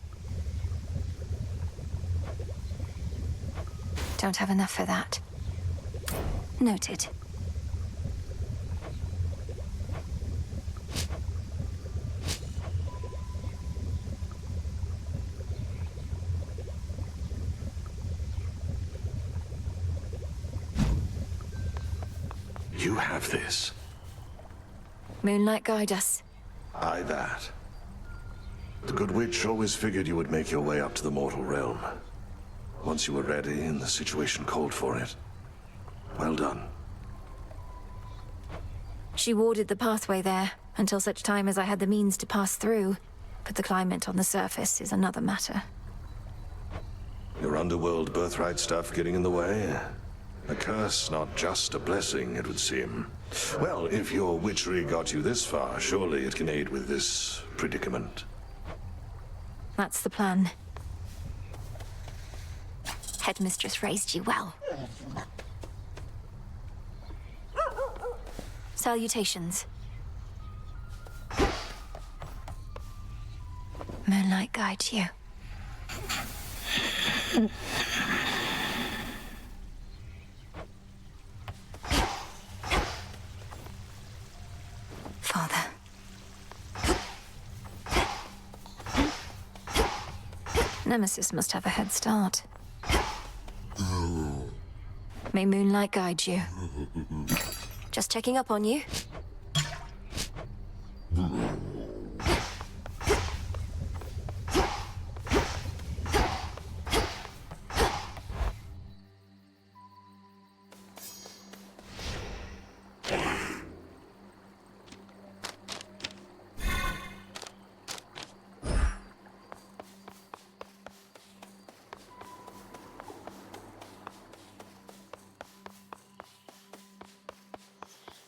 Don't have enough for that. Noted. You have this. Moonlight, guide us. Aye, that. The Good Witch always figured you would make your way up to the mortal realm. Once you were ready and the situation called for it. Well done. She warded the pathway there, until such time as I had the means to pass through. But the climate on the surface is another matter. Your underworld birthright stuff getting in the way? A curse, not just a blessing, it would seem. Well, if your witchery got you this far, surely it can aid with this predicament. That's the plan. Headmistress raised you well. Salutations. Moonlight guides you. Nemesis must have a head start. May moonlight guide you. Just checking up on you.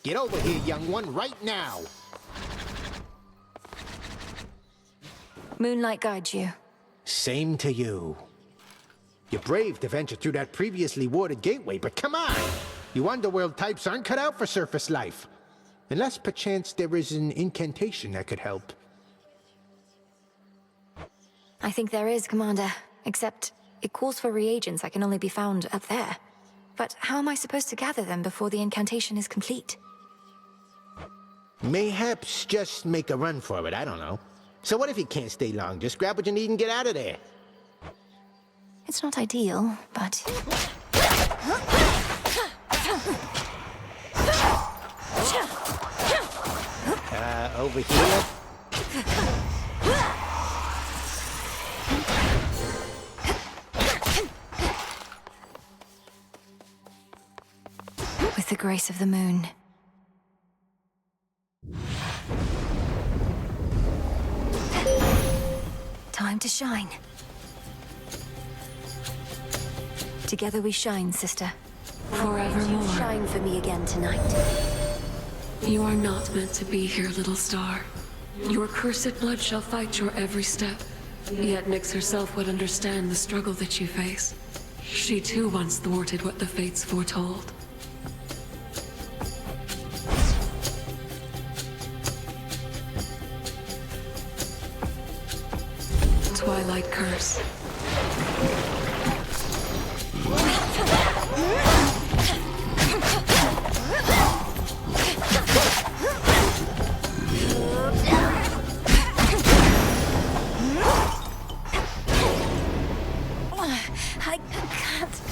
Get over here, young one, right now. Moonlight guides you. Same to you. You're brave to venture through that previously warded gateway, but come on! You underworld types aren't cut out for surface life. Unless perchance there is an incantation that could help. I think there is, Commander. Except it calls for reagents that can only be found up there. But how am I supposed to gather them before the incantation is complete? Mayhaps just make a run for it, I don't know. So what if you can't stay long? Just grab what you need and get out of there. It's not ideal, but... Over here? With the grace of the moon. Time to shine. Together we shine, sister. Forevermore. Shine for me again tonight. You are not meant to be here, little star. Your cursed blood shall fight your every step. Yet Nyx herself would understand the struggle that you face. She too once thwarted what the fates foretold. Twilight curse. I can't...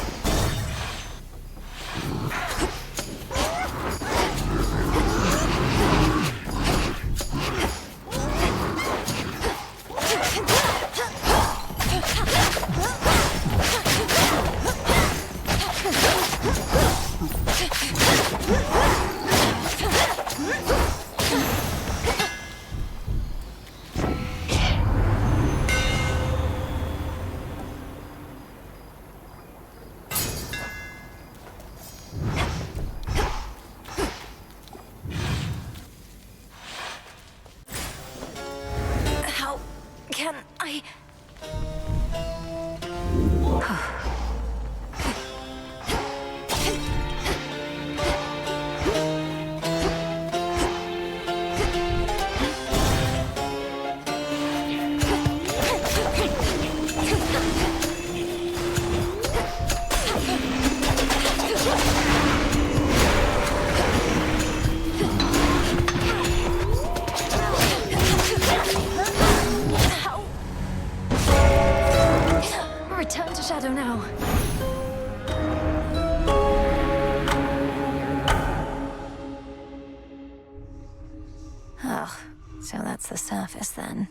How can I... Return to Shadow now. Oh, so that's the surface then.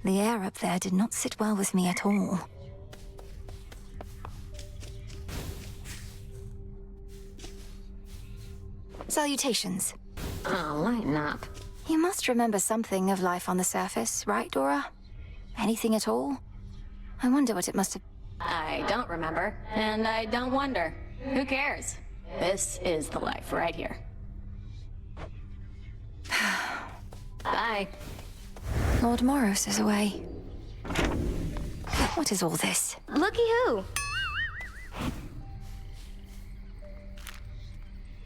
The air up there did not sit well with me at all. Salutations. Oh, lighten up. You must remember something of life on the surface, right, Dora? Anything at all? I wonder what it must have... I don't remember, and I don't wonder. Who cares? This is the life right here. Bye. Lord Moros is away. What is all this? Looky who.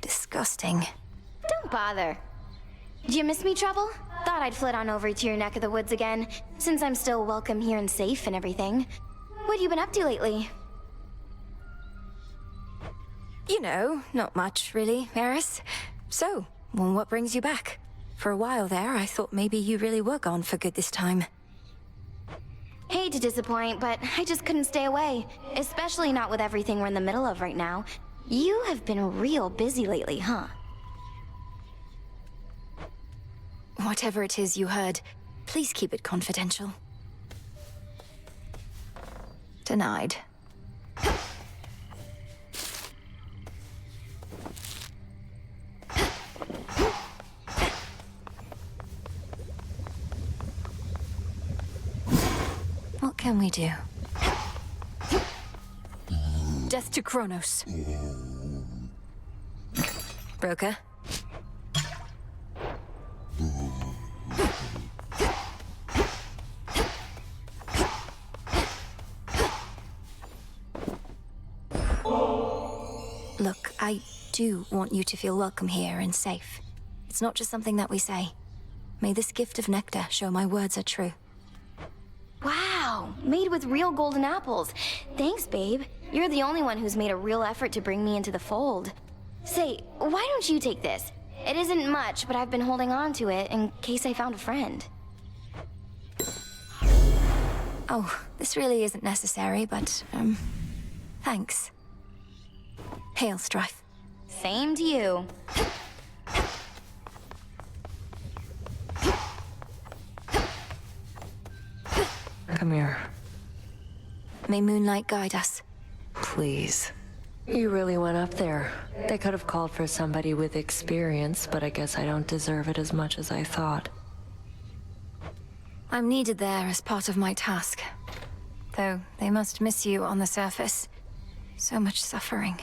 Disgusting. Don't bother. Did you miss me, Trouble? Thought I'd flit on over to your neck of the woods again, since I'm still welcome here and safe and everything. What have you been up to lately? You know, not much, really, Eris. So, well, what brings you back? For a while there, I thought maybe you really were gone for good this time. Hate to disappoint, but I just couldn't stay away. Especially not with everything we're in the middle of right now. You have been real busy lately, huh? Whatever it is you heard, please keep it confidential. Denied. What can we do? Death to Kronos. Broker? Look, I do want you to feel welcome here and safe. It's not just something that we say. May this gift of nectar show my words are true. Wow, made with real golden apples. Thanks, babe. You're the only one who's made a real effort to bring me into the fold. Say, why don't you take this? It isn't much, but I've been holding on to it in case I found a friend. Oh, this really isn't necessary, but, thanks. Hail, Strife. Same to you. Come here. May moonlight guide us. Please. You really went up there. They could have called for somebody with experience, but I guess I don't deserve it as much as I thought. I'm needed there as part of my task. Though they must miss you on the surface. So much suffering.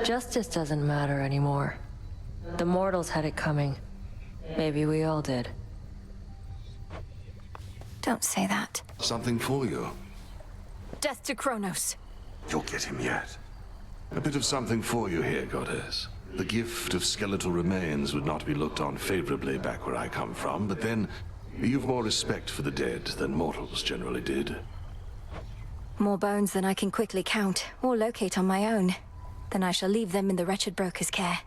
Justice doesn't matter anymore. The mortals had it coming. Maybe we all did. Don't say that. Something for you. Death to Kronos. You'll get him yet. A bit of something for you here, Goddess. The gift of skeletal remains would not be looked on favorably back where I come from, but then you've more respect for the dead than mortals generally did. More bones than I can quickly count or locate on my own. Then I shall leave them in the wretched broker's care.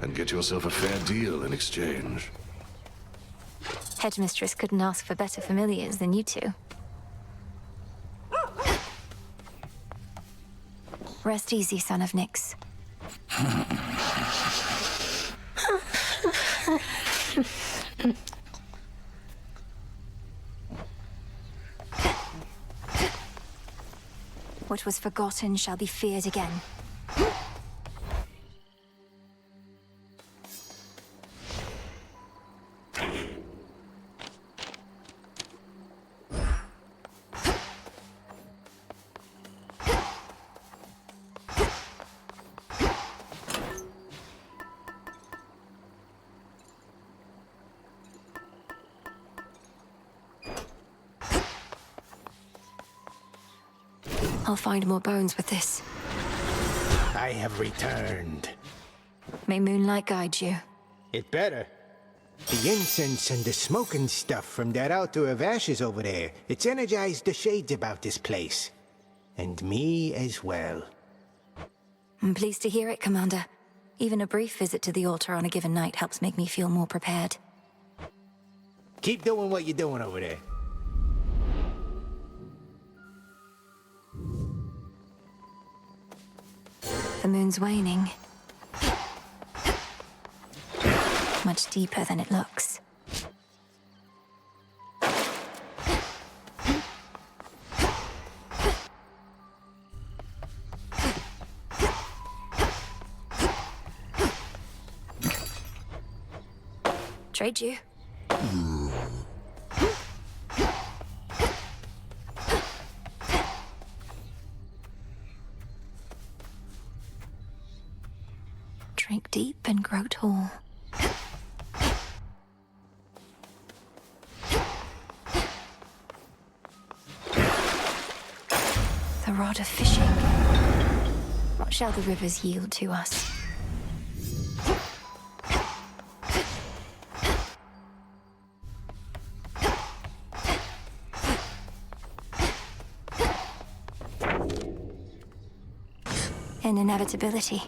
And get yourself a fair deal in exchange. Headmistress couldn't ask for better familiars than you two. Rest easy, son of Nyx. What was forgotten shall be feared again. I'll find more bones with this. I have returned. May moonlight guide you. It better. The incense and the smoking stuff from that altar of ashes over there, it's energized the shades about this place. And me as well. I'm pleased to hear it, Commander. Even a brief visit to the altar on a given night helps make me feel more prepared. Keep doing what you're doing over there. The moon's waning. Much deeper than it looks. Trade you. Drink deep and grow tall. The rod of fishing. What shall the rivers yield to us? An inevitability.